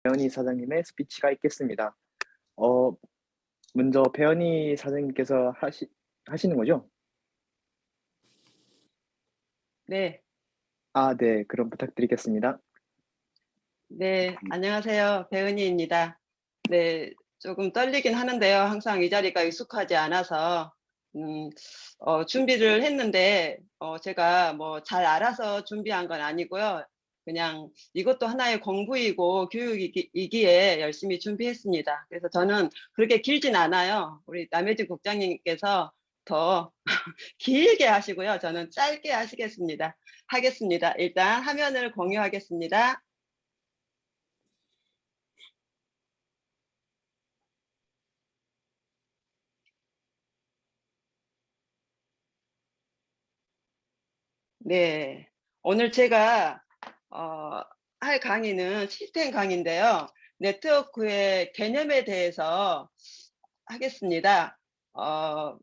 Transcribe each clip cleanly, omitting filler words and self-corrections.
배현희 사장님의 스피치가 있겠습니다. 어, 먼저 배현희 사장님께서 하시는 거죠? 네. 아, 네. 그럼 부탁드리겠습니다. 네. 안녕하세요. 배은희입니다. 네. 조금 떨리긴 하는데요. 항상 이 자리가 익숙하지 않아서 음 준비를 했는데 제가 뭐 잘 알아서 준비한 건 아니고요. 그냥 이것도 하나의 공부이고 교육이기에 열심히 준비했습니다. 그래서 저는 그렇게 길진 않아요. 우리 남혜진 국장님께서 더 길게 하시고요. 저는 짧게 하겠습니다. 일단 화면을 공유하겠습니다. 네. 오늘 제가 어 할 강의는 시스템 강의인데요. 네트워크의 개념에 대해서 하겠습니다. 어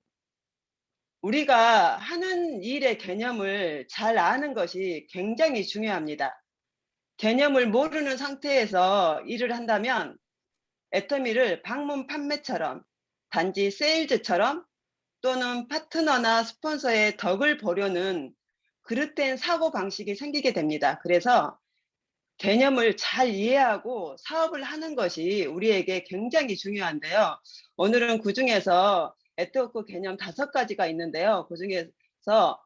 우리가 하는 일의 개념을 잘 아는 것이 굉장히 중요합니다. 개념을 모르는 상태에서 일을 한다면 애터미를 방문 판매처럼, 단지 세일즈처럼, 또는 파트너나 스폰서의 덕을 보려는 그릇된 사고방식이 생기게 됩니다. 그래서 개념을 잘 이해하고 사업을 하는 것이 우리에게 굉장히 중요한데요. 오늘은 그중에서 네트워크 개념 5가지가 있는데요. 그중에서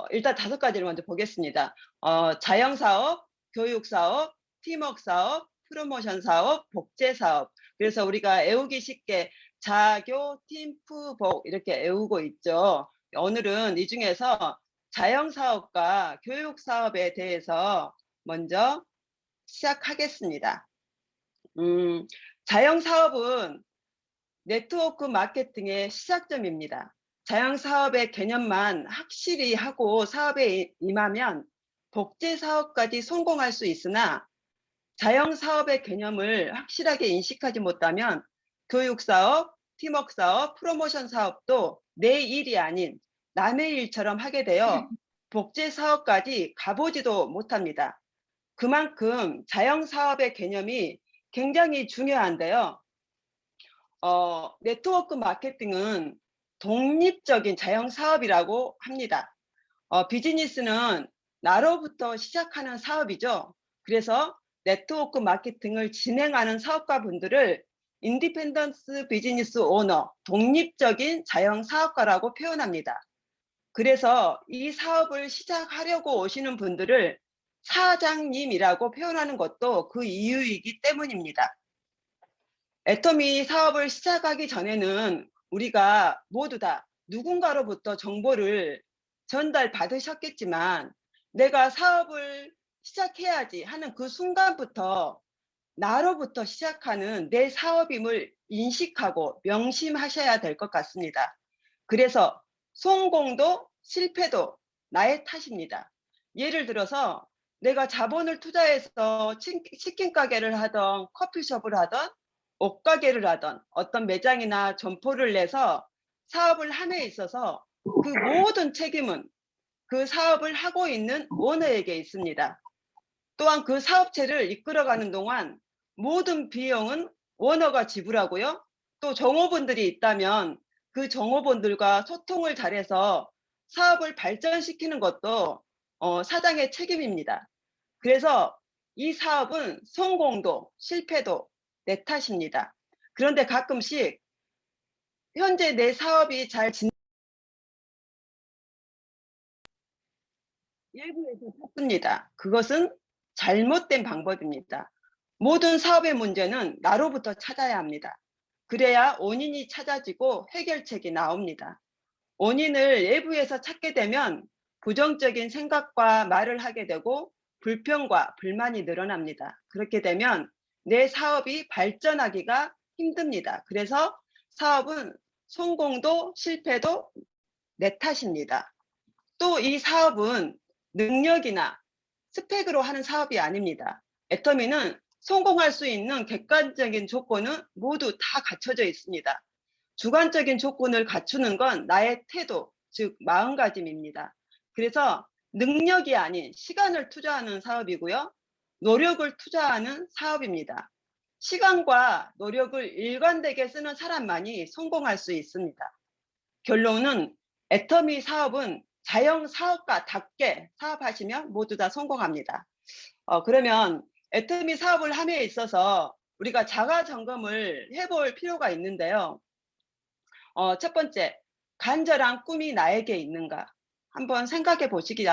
일단 5가지를 먼저 보겠습니다. 자영사업, 교육사업, 팀워크사업, 프로모션 사업, 복제사업. 그래서 우리가 외우기 쉽게 자교, 팀프복 이렇게 외우고 있죠. 오늘은 이 중에서 자영사업과 교육사업에 대해서 먼저 시작하겠습니다. 음, 자영사업은 네트워크 마케팅의 시작점입니다. 자영사업의 개념만 확실히 하고 사업에 임하면 복제사업까지 성공할 수 있으나 자영사업의 개념을 확실하게 인식하지 못하면 교육사업, 팀워크사업, 프로모션 사업도 내 일이 아닌 남의 일처럼 하게 되어 복제사업까지 가보지도 못합니다. 그만큼 자영사업의 개념이 굉장히 중요한데요. 네트워크 마케팅은 독립적인 자영사업이라고 합니다. 비즈니스는 나로부터 시작하는 사업이죠. 그래서 네트워크 마케팅을 진행하는 사업가분들을 인디펜던스 비즈니스 오너, 독립적인 자영사업가라고 표현합니다. 그래서 이 사업을 시작하려고 오시는 분들을 사장님이라고 표현하는 것도 그 이유이기 때문입니다. 애터미 사업을 시작하기 전에는 우리가 모두 다 누군가로부터 정보를 전달받으셨겠지만 내가 사업을 시작해야지 하는 그 순간부터 나로부터 시작하는 내 사업임을 인식하고 명심하셔야 될 것 같습니다. 그래서 성공도 실패도 나의 탓입니다. 예를 들어서 내가 자본을 투자해서 치킨 가게를 하던 커피숍을 하던 옷가게를 하던 어떤 매장이나 점포를 내서 사업을 함에 있어서 그 모든 책임은 그 사업을 하고 있는 오너에게 있습니다. 또한 그 사업체를 이끌어가는 동안 모든 비용은 오너가 지불하고요. 또 종업원들이 있다면 그 종업원들과 소통을 잘해서 사업을 발전시키는 것도 사장의 책임입니다. 그래서 이 사업은 성공도 실패도 내 탓입니다. 그런데 가끔씩 현재 내 사업이 잘 일부에서 찾습니다. 그것은 잘못된 방법입니다. 모든 사업의 문제는 나로부터 찾아야 합니다. 그래야 원인이 찾아지고 해결책이 나옵니다. 원인을 외부에서 찾게 되면 부정적인 생각과 말을 하게 되고 불평과 불만이 늘어납니다. 그렇게 되면 내 사업이 발전하기가 힘듭니다. 그래서 사업은 성공도 실패도 내 탓입니다. 또 이 사업은 능력이나 스펙으로 하는 사업이 아닙니다. 애터미는 성공할 수 있는 객관적인 조건은 모두 다 갖춰져 있습니다. 주관적인 조건을 갖추는 건 나의 태도, 즉 마음가짐입니다. 그래서 능력이 아닌 시간을 투자하는 사업이고요. 노력을 투자하는 사업입니다. 시간과 노력을 일관되게 쓰는 사람만이 성공할 수 있습니다. 결론은 애터미 사업은 자영 사업가답게 사업하시면 모두 다 성공합니다. 그러면 애터미 사업을 함에 있어서 우리가 자가 점검을 해볼 필요가 있는데요. 첫 번째, 간절한 꿈이 나에게 있는가? 한번 생각해 보시기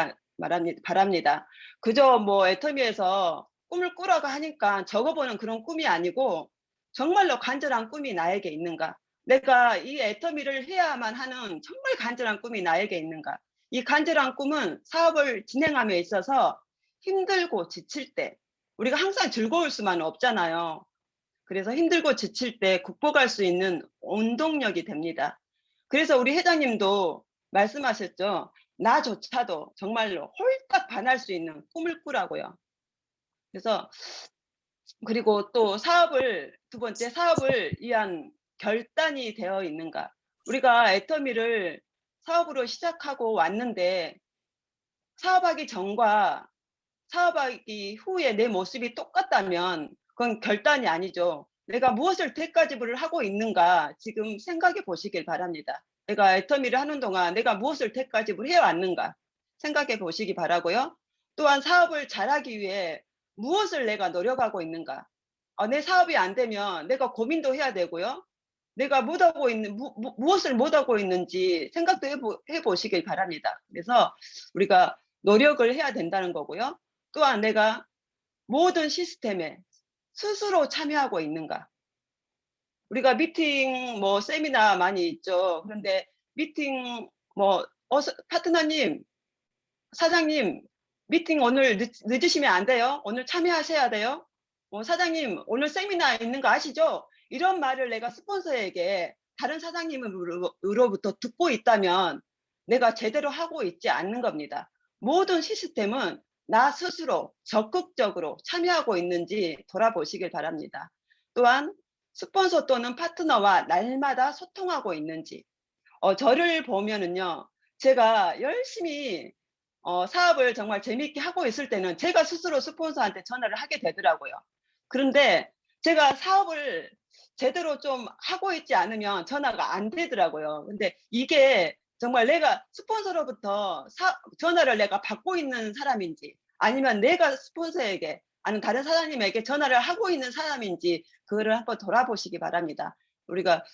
바랍니다. 그저 뭐 애터미에서 꿈을 꾸라고 하니까 적어보는 그런 꿈이 아니고 정말로 간절한 꿈이 나에게 있는가? 내가 이 애터미를 해야만 하는 정말 간절한 꿈이 나에게 있는가? 이 간절한 꿈은 사업을 진행함에 있어서 힘들고 지칠 때 우리가 항상 즐거울 수만은 없잖아요. 그래서 힘들고 지칠 때 극복할 수 있는 원동력이 됩니다. 그래서 우리 회장님도 말씀하셨죠. 나조차도 정말로 홀딱 반할 수 있는 꿈을 꾸라고요. 그래서 그리고 또 두 번째 사업을 위한 결단이 되어 있는가. 우리가 애터미를 사업으로 시작하고 왔는데 사업하기 전과 사업하기 후에 내 모습이 똑같다면 그건 결단이 아니죠. 내가 무엇을 대가지불을 하고 있는가 지금 생각해 보시길 바랍니다. 내가 애터미를 하는 동안 내가 무엇을 대가지불 해왔는가 생각해 보시기 바라고요. 또한 사업을 잘하기 위해 무엇을 내가 노력하고 있는가. 내 사업이 안 되면 내가 고민도 해야 되고요. 내가 무엇을 못하고 있는지 생각도 해보시길 바랍니다. 그래서 우리가 노력을 해야 된다는 거고요. 또한 내가 모든 시스템에 스스로 참여하고 있는가. 우리가 미팅 세미나 많이 있죠. 그런데 미팅 파트너님, 사장님, 미팅 오늘 늦으시면 안 돼요. 오늘 참여하셔야 돼요. 사장님, 오늘 세미나 있는 거 아시죠? 이런 말을 내가 스폰서에게 다른 사장님으로부터 듣고 있다면 내가 제대로 하고 있지 않는 겁니다. 모든 시스템은 나 스스로 적극적으로 참여하고 있는지 돌아보시길 바랍니다. 또한 스폰서 또는 파트너와 날마다 소통하고 있는지. 저를 보면은요, 제가 열심히 사업을 정말 재미있게 하고 있을 때는 제가 스스로 스폰서한테 전화를 하게 되더라고요. 그런데 제가 사업을 제대로 좀 하고 있지 않으면 전화가 안 되더라고요. 근데 이게 정말 내가 스폰서로부터 전화를 내가 받고 있는 사람인지 아니면 내가 스폰서에게 아니면 다른 사장님에게 전화를 하고 있는 사람인지 그거를 한번 돌아보시기 바랍니다. 우리가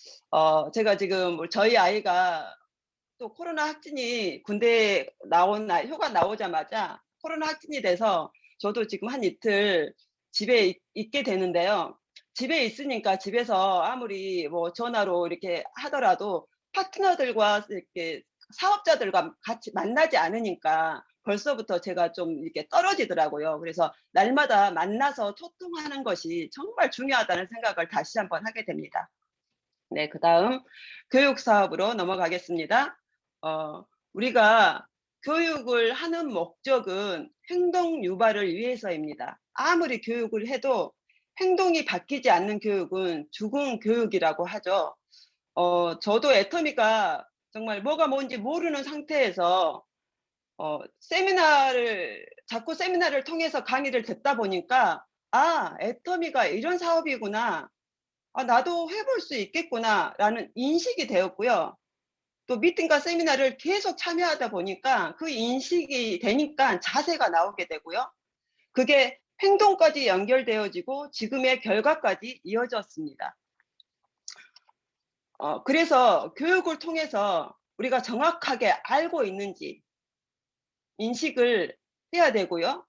제가 지금 저희 아이가 또 코로나 확진이 군대 휴가 나오자마자 코로나 확진이 돼서 저도 지금 한 이틀 집에 있게 되는데요. 집에 있으니까 집에서 아무리 전화로 이렇게 하더라도 파트너들과 이렇게 사업자들과 같이 만나지 않으니까 벌써부터 제가 좀 이렇게 떨어지더라고요. 그래서 날마다 만나서 소통하는 것이 정말 중요하다는 생각을 다시 한번 하게 됩니다. 네, 그다음 교육 사업으로 넘어가겠습니다. 우리가 교육을 하는 목적은 행동 유발을 위해서입니다. 아무리 교육을 해도 행동이 바뀌지 않는 교육은 죽은 교육이라고 하죠. 저도 애터미가 정말 뭐가 뭔지 모르는 상태에서 자꾸 세미나를 통해서 강의를 듣다 보니까 애터미가 이런 사업이구나. 나도 해볼 수 있겠구나라는 인식이 되었고요. 또 미팅과 세미나를 계속 참여하다 보니까 그 인식이 되니까 자세가 나오게 되고요. 그게 행동까지 연결되어지고 지금의 결과까지 이어졌습니다. 그래서 교육을 통해서 우리가 정확하게 알고 있는지 인식을 해야 되고요.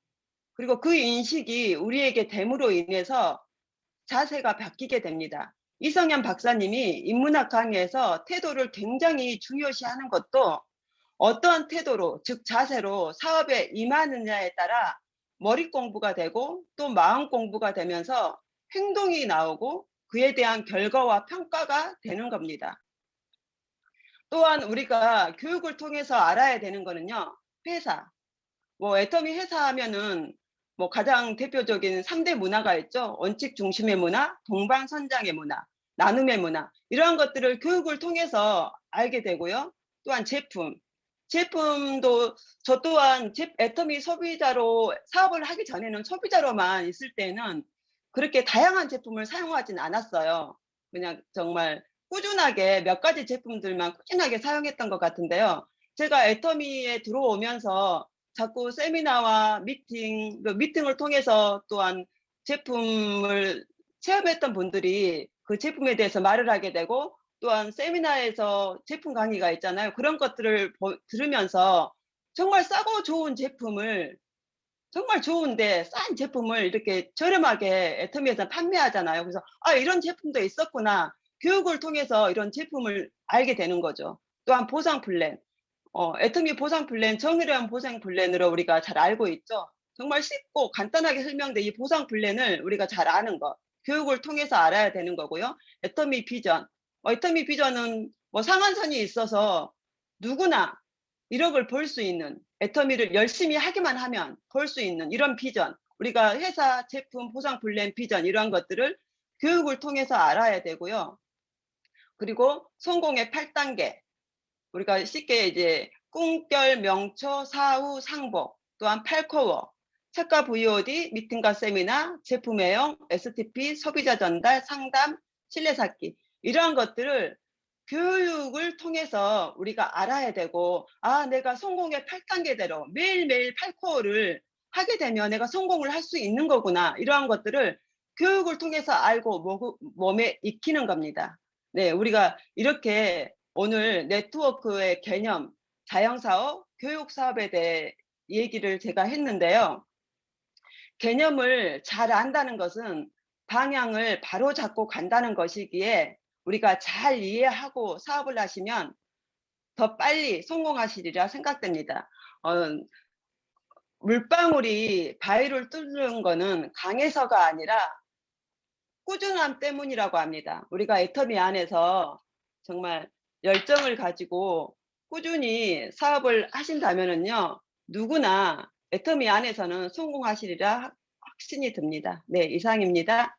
그리고 그 인식이 우리에게 됨으로 인해서 자세가 바뀌게 됩니다. 이성현 박사님이 인문학 강의에서 태도를 굉장히 중요시하는 것도 어떠한 태도로, 즉 자세로 사업에 임하느냐에 따라 머리 공부가 되고 또 마음 공부가 되면서 행동이 나오고 그에 대한 결과와 평가가 되는 겁니다. 또한 우리가 교육을 통해서 알아야 되는 거는요. 회사, 애터미 회사 하면은 가장 대표적인 3대 문화가 있죠. 원칙 중심의 문화, 동방선장의 문화, 나눔의 문화. 이러한 것들을 교육을 통해서 알게 되고요. 또한 제품도 저 또한 애터미 소비자로 사업을 하기 전에는 소비자로만 있을 때는 그렇게 다양한 제품을 사용하진 않았어요. 그냥 정말 꾸준하게 몇 가지 제품들만 꾸준하게 사용했던 것 같은데요. 제가 애터미에 들어오면서 자꾸 세미나와 미팅을 통해서 또한 제품을 체험했던 분들이 그 제품에 대해서 말을 하게 되고, 또한 세미나에서 제품 강의가 있잖아요. 그런 것들을 들으면서 정말 싸고 좋은 제품을, 정말 좋은데 싼 제품을 이렇게 저렴하게 애터미에서 판매하잖아요. 그래서 '아 이런 제품도 있었구나.' 교육을 통해서 이런 제품을 알게 되는 거죠. 또한 보상 플랜. 애터미 보상 플랜, 정의로운 보상 플랜으로 우리가 잘 알고 있죠. 정말 쉽고 간단하게 설명된 이 보상 플랜을 우리가 잘 아는 것, 교육을 통해서 알아야 되는 거고요. 애터미 비전. 애터미 비전은 뭐 상한선이 있어서 누구나 1억을 벌 수 있는, 애터미를 열심히 하기만 하면 벌 수 있는 이런 비전. 우리가 회사, 제품, 보상 플랜, 비전 이러한 것들을 교육을 통해서 알아야 되고요. 그리고 성공의 8단계. 우리가 쉽게 이제 꿈결, 명초, 사후, 상복, 또한 8코어, 책과 VOD, 미팅과 세미나, 제품 애용, STP, 소비자 전달, 상담, 신뢰 쌓기 이러한 것들을 교육을 통해서 우리가 알아야 되고, 아 내가 성공의 8단계대로 매일매일 8코어를 하게 되면 내가 성공을 할 수 있는 거구나. 이러한 것들을 교육을 통해서 알고 몸에 익히는 겁니다. 네, 우리가 이렇게 오늘 네트워크의 개념, 자영사업, 교육사업에 대해 얘기를 제가 했는데요. 개념을 잘 안다는 것은 방향을 바로 잡고 간다는 것이기에 우리가 잘 이해하고 사업을 하시면 더 빨리 성공하시리라 생각됩니다. 어, 물방울이 바위를 뚫는 거는 강해서가 아니라 꾸준함 때문이라고 합니다. 우리가 애터미 안에서 정말 열정을 가지고 꾸준히 사업을 하신다면은요, 누구나 애터미 안에서는 성공하시리라 확신이 듭니다. 네, 이상입니다.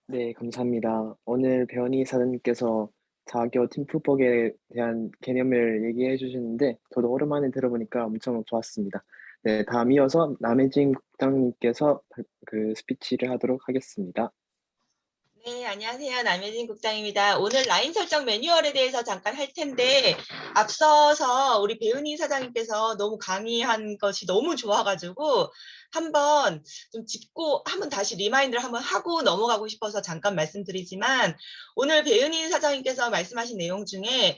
네, 감사합니다. 오늘 배원희 사장님께서 자교 팀프복에 대한 개념을 얘기해 주셨는데 저도 오랜만에 들어보니까 엄청 좋았습니다. 네, 다음 이어서 남해진 국장님께서 그 스피치를 하도록 하겠습니다. 네, 안녕하세요. 남혜진 국장입니다. 오늘 라인 설정 매뉴얼에 대해서 잠깐 할 텐데, 앞서서 우리 배은희 사장님께서 너무 강의한 것이 너무 좋아가지고 한번 좀 짚고 한번 다시 리마인드를 한번 하고 넘어가고 싶어서 잠깐 말씀드리지만, 오늘 배은희 사장님께서 말씀하신 내용 중에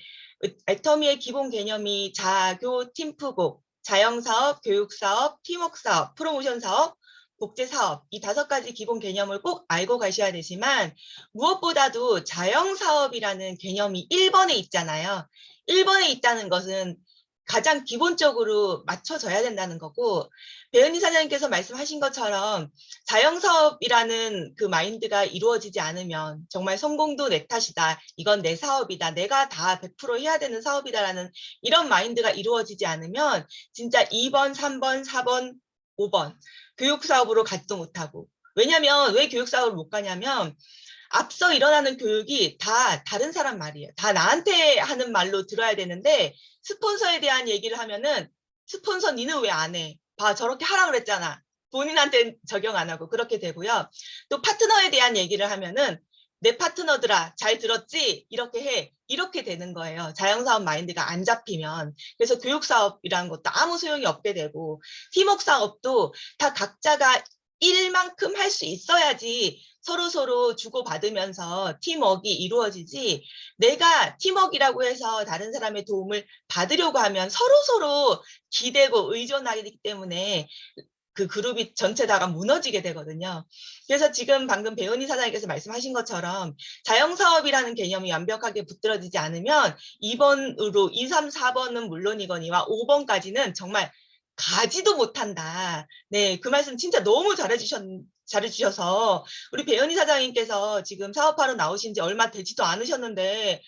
애터미의 기본 개념이 자교, 팀프복, 자영사업, 교육사업, 팀워크사업, 프로모션사업, 복제사업, 이 5가지 기본 개념을 꼭 알고 가셔야 되지만, 무엇보다도 자영사업이라는 개념이 1번에 있잖아요. 1번에 있다는 것은 가장 기본적으로 맞춰져야 된다는 거고, 배은희 사장님께서 말씀하신 것처럼 자영사업이라는 그 마인드가 이루어지지 않으면 정말 성공도 내 탓이다, 이건 내 사업이다, 내가 다 100% 해야 되는 사업이다라는 이런 마인드가 이루어지지 않으면 진짜 2번, 3번, 4번, 5번 교육사업으로 가지도 못하고, 왜냐면 왜 교육사업을 못 가냐면 앞서 일어나는 교육이 다 다른 사람 말이에요. 다 나한테 하는 말로 들어야 되는데, 스폰서에 대한 얘기를 하면은 스폰서 니는 왜 안 해? 봐, 저렇게 하라 그랬잖아. 본인한테 적용 안 하고 그렇게 되고요. 또 파트너에 대한 얘기를 하면은 내 파트너들아 잘 들었지? 이렇게 해. 이렇게 되는 거예요. 자영사업 마인드가 안 잡히면. 그래서 교육사업이라는 것도 아무 소용이 없게 되고, 팀워크 사업도 다 각자가 일만큼 할 수 있어야지 서로서로 주고받으면서 팀워크가 이루어지지, 내가 팀워크라고 해서 다른 사람의 도움을 받으려고 하면 서로서로 기대고 의존하기 때문에 그 그룹이 전체 다가 무너지게 되거든요. 그래서 지금 방금 배은희 사장님께서 말씀하신 것처럼 자영사업이라는 개념이 완벽하게 붙들어지지 않으면 2번으로 2, 3, 4번은 물론이거니와 5번까지는 정말 가지도 못한다. 네, 그 말씀 진짜 너무 잘해주셔서 우리 배은희 사장님께서 지금 사업하러 나오신 지 얼마 되지도 않으셨는데,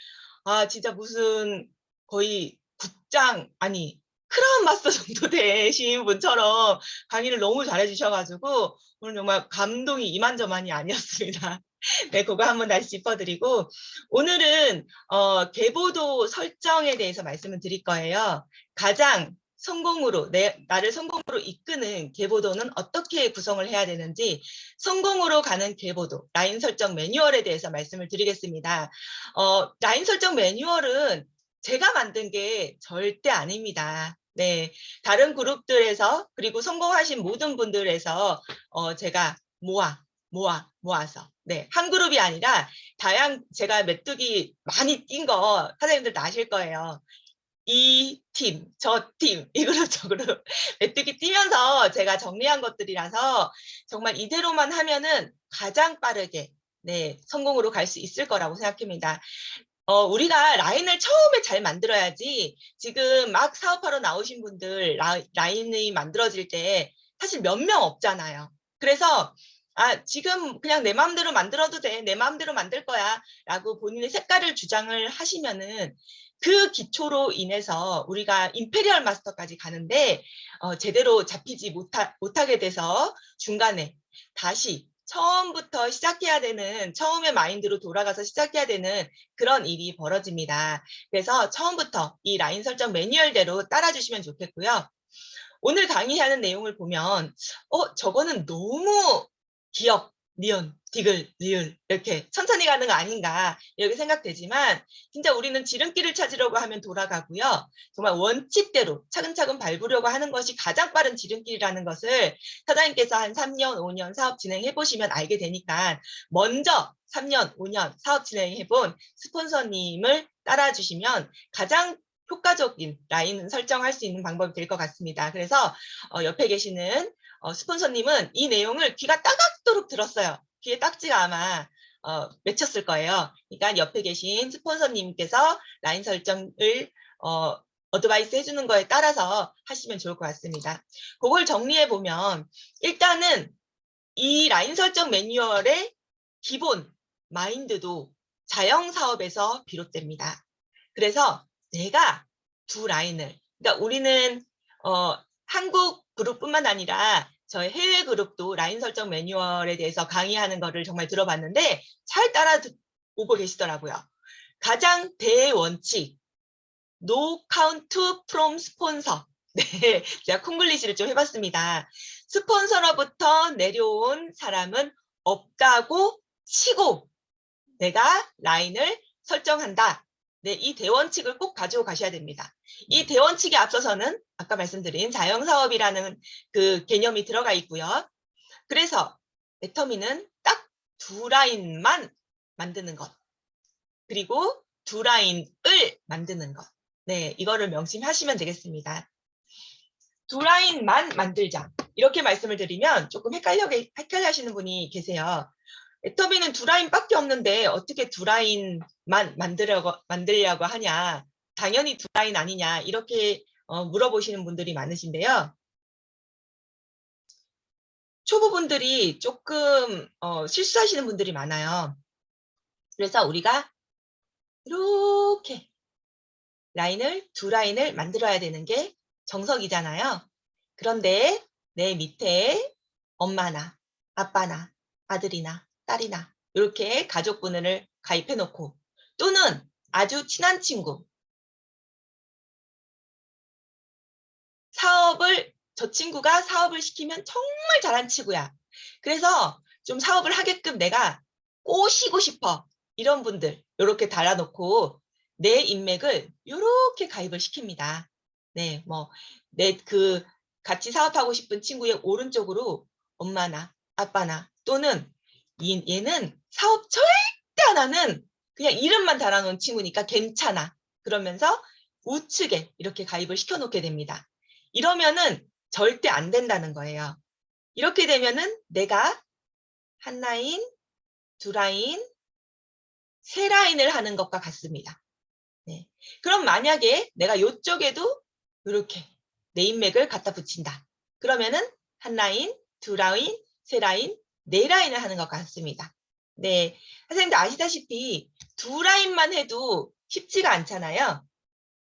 아 진짜 무슨 거의 국장, 아니 크라운 마스터 정도 되신 분처럼 강의를 너무 잘해주셔가지고 오늘 정말 감동이 이만저만이 아니었습니다. 네, 그거 한번 다시 짚어드리고 오늘은 계보도 설정에 대해서 말씀을 드릴 거예요. 가장 성공으로 나를 성공으로 이끄는 계보도는 어떻게 구성을 해야 되는지 성공으로 가는 계보도 라인 설정 매뉴얼에 대해서 말씀을 드리겠습니다. 라인 설정 매뉴얼은 제가 만든 게 절대 아닙니다. 네, 다른 그룹들에서 그리고 성공하신 모든 분들에서 제가 모아서 네, 한 그룹이 아니라 제가 메뚜기 많이 뛴 거 사장님들 다 아실 거예요. 이 팀, 저 팀, 이 그룹, 저 그룹 메뚜기 뛰면서 제가 정리한 것들이라서 정말 이대로만 하면은 가장 빠르게 네, 성공으로 갈 수 있을 거라고 생각합니다. 우리가 라인을 처음에 잘 만들어야지 지금 막 사업하러 나오신 분들 라인이 만들어질 때 사실 몇 명 없잖아요. 그래서 지금 그냥 내 마음대로 만들어도 돼. 내 마음대로 만들 거야. 라고 본인의 색깔을 주장을 하시면은 그 기초로 인해서 우리가 임페리얼 마스터까지 가는데 제대로 잡히지 못하게 돼서 중간에 다시 처음부터 시작해야 되는 처음의 마인드로 돌아가서 시작해야 되는 그런 일이 벌어집니다. 그래서 처음부터 이 라인 설정 매뉴얼대로 따라주시면 좋겠고요. 오늘 강의하는 내용을 보면 저거는 너무 기억, 니은, 디귿, 리을 이렇게 천천히 가는 거 아닌가 이렇게 생각되지만 진짜 우리는 지름길을 찾으려고 하면 돌아가고요. 정말 원칙대로 차근차근 밟으려고 하는 것이 가장 빠른 지름길이라는 것을 사장님께서 한 3년, 5년 사업 진행해 보시면 알게 되니까 먼저 3년, 5년 사업 진행해 본 스폰서님을 따라주시면 가장 효과적인 라인 설정할 수 있는 방법이 될 것 같습니다. 그래서 옆에 계시는 스폰서님은 이 내용을 귀가 따갑도록 들었어요. 귀에 딱지가 아마 맺혔을 거예요. 그러니까 옆에 계신 스폰서님께서 라인 설정을 어드바이스 해주는 거에 따라서 하시면 좋을 것 같습니다. 그걸 정리해 보면 일단은 이 라인 설정 매뉴얼의 기본 마인드도 자영 사업에서 비롯됩니다. 그래서 내가 두 라인을, 그러니까 우리는 한국 그룹뿐만 아니라 저희 해외 그룹도 라인 설정 매뉴얼에 대해서 강의하는 거를 정말 들어봤는데 잘 따라오고 계시더라고요. 가장 대원칙, No count from sponsor. 네, 제가 콩글리시를 좀 해봤습니다. 스폰서로부터 내려온 사람은 없다고 치고 내가 라인을 설정한다. 네, 이 대원칙을 꼭 가지고 가셔야 됩니다. 이 대원칙에 앞서서는 아까 말씀드린 자영사업이라는 그 개념이 들어가 있고요. 그래서 애터미는 딱 두 라인만 만드는 것. 그리고 두 라인을 만드는 것. 네, 이거를 명심하시면 되겠습니다. 두 라인만 만들자. 이렇게 말씀을 드리면 조금 헷갈려 하시는 분이 계세요. 애터미는 두 라인밖에 없는데 어떻게 두 라인만 만들려고 하냐. 당연히 두 라인 아니냐. 이렇게 물어보시는 분들이 많으신데요. 초보분들이 조금 실수하시는 분들이 많아요. 그래서 우리가 이렇게 두 라인을 만들어야 되는 게 정석이잖아요. 그런데 내 밑에 엄마나 아빠나 아들이나 딸이나 이렇게 가족분을 가입해 놓고 또는 아주 친한 친구 저 친구가 사업을 시키면 정말 잘한 친구야. 그래서 좀 사업을 하게끔 내가 꼬시고 싶어. 이런 분들 이렇게 달아놓고 내 인맥을 이렇게 가입을 시킵니다. 네, 같이 사업하고 싶은 친구의 오른쪽으로 엄마나 아빠나 또는 얘는 사업 절대 안 하는 그냥 이름만 달아놓은 친구니까 괜찮아. 그러면서 우측에 이렇게 가입을 시켜놓게 됩니다. 이러면은 절대 안 된다는 거예요. 이렇게 되면은 내가 한 라인, 두 라인, 세 라인을 하는 것과 같습니다. 네. 그럼 만약에 내가 이쪽에도 이렇게 내 인맥을 갖다 붙인다. 그러면은 한 라인, 두 라인, 세 라인, 네 라인을 하는 것 같습니다. 네. 선생님들 아시다시피 두 라인만 해도 쉽지가 않잖아요.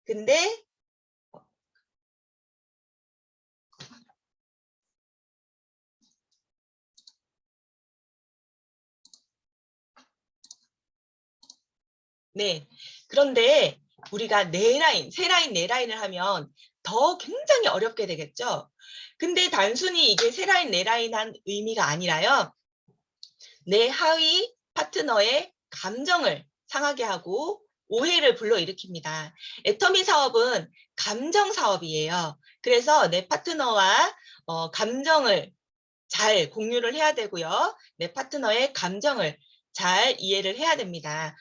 근데 네. 그런데 우리가 네 라인, 세 라인, 네 라인을 하면 더 굉장히 어렵게 되겠죠. 근데 단순히 이게 세 라인, 네 라인 한 의미가 아니라요. 내 하위 파트너의 감정을 상하게 하고 오해를 불러일으킵니다. 애터미 사업은 감정 사업이에요. 그래서 내 파트너와 감정을 잘 공유를 해야 되고요. 내 파트너의 감정을 잘 이해를 해야 됩니다.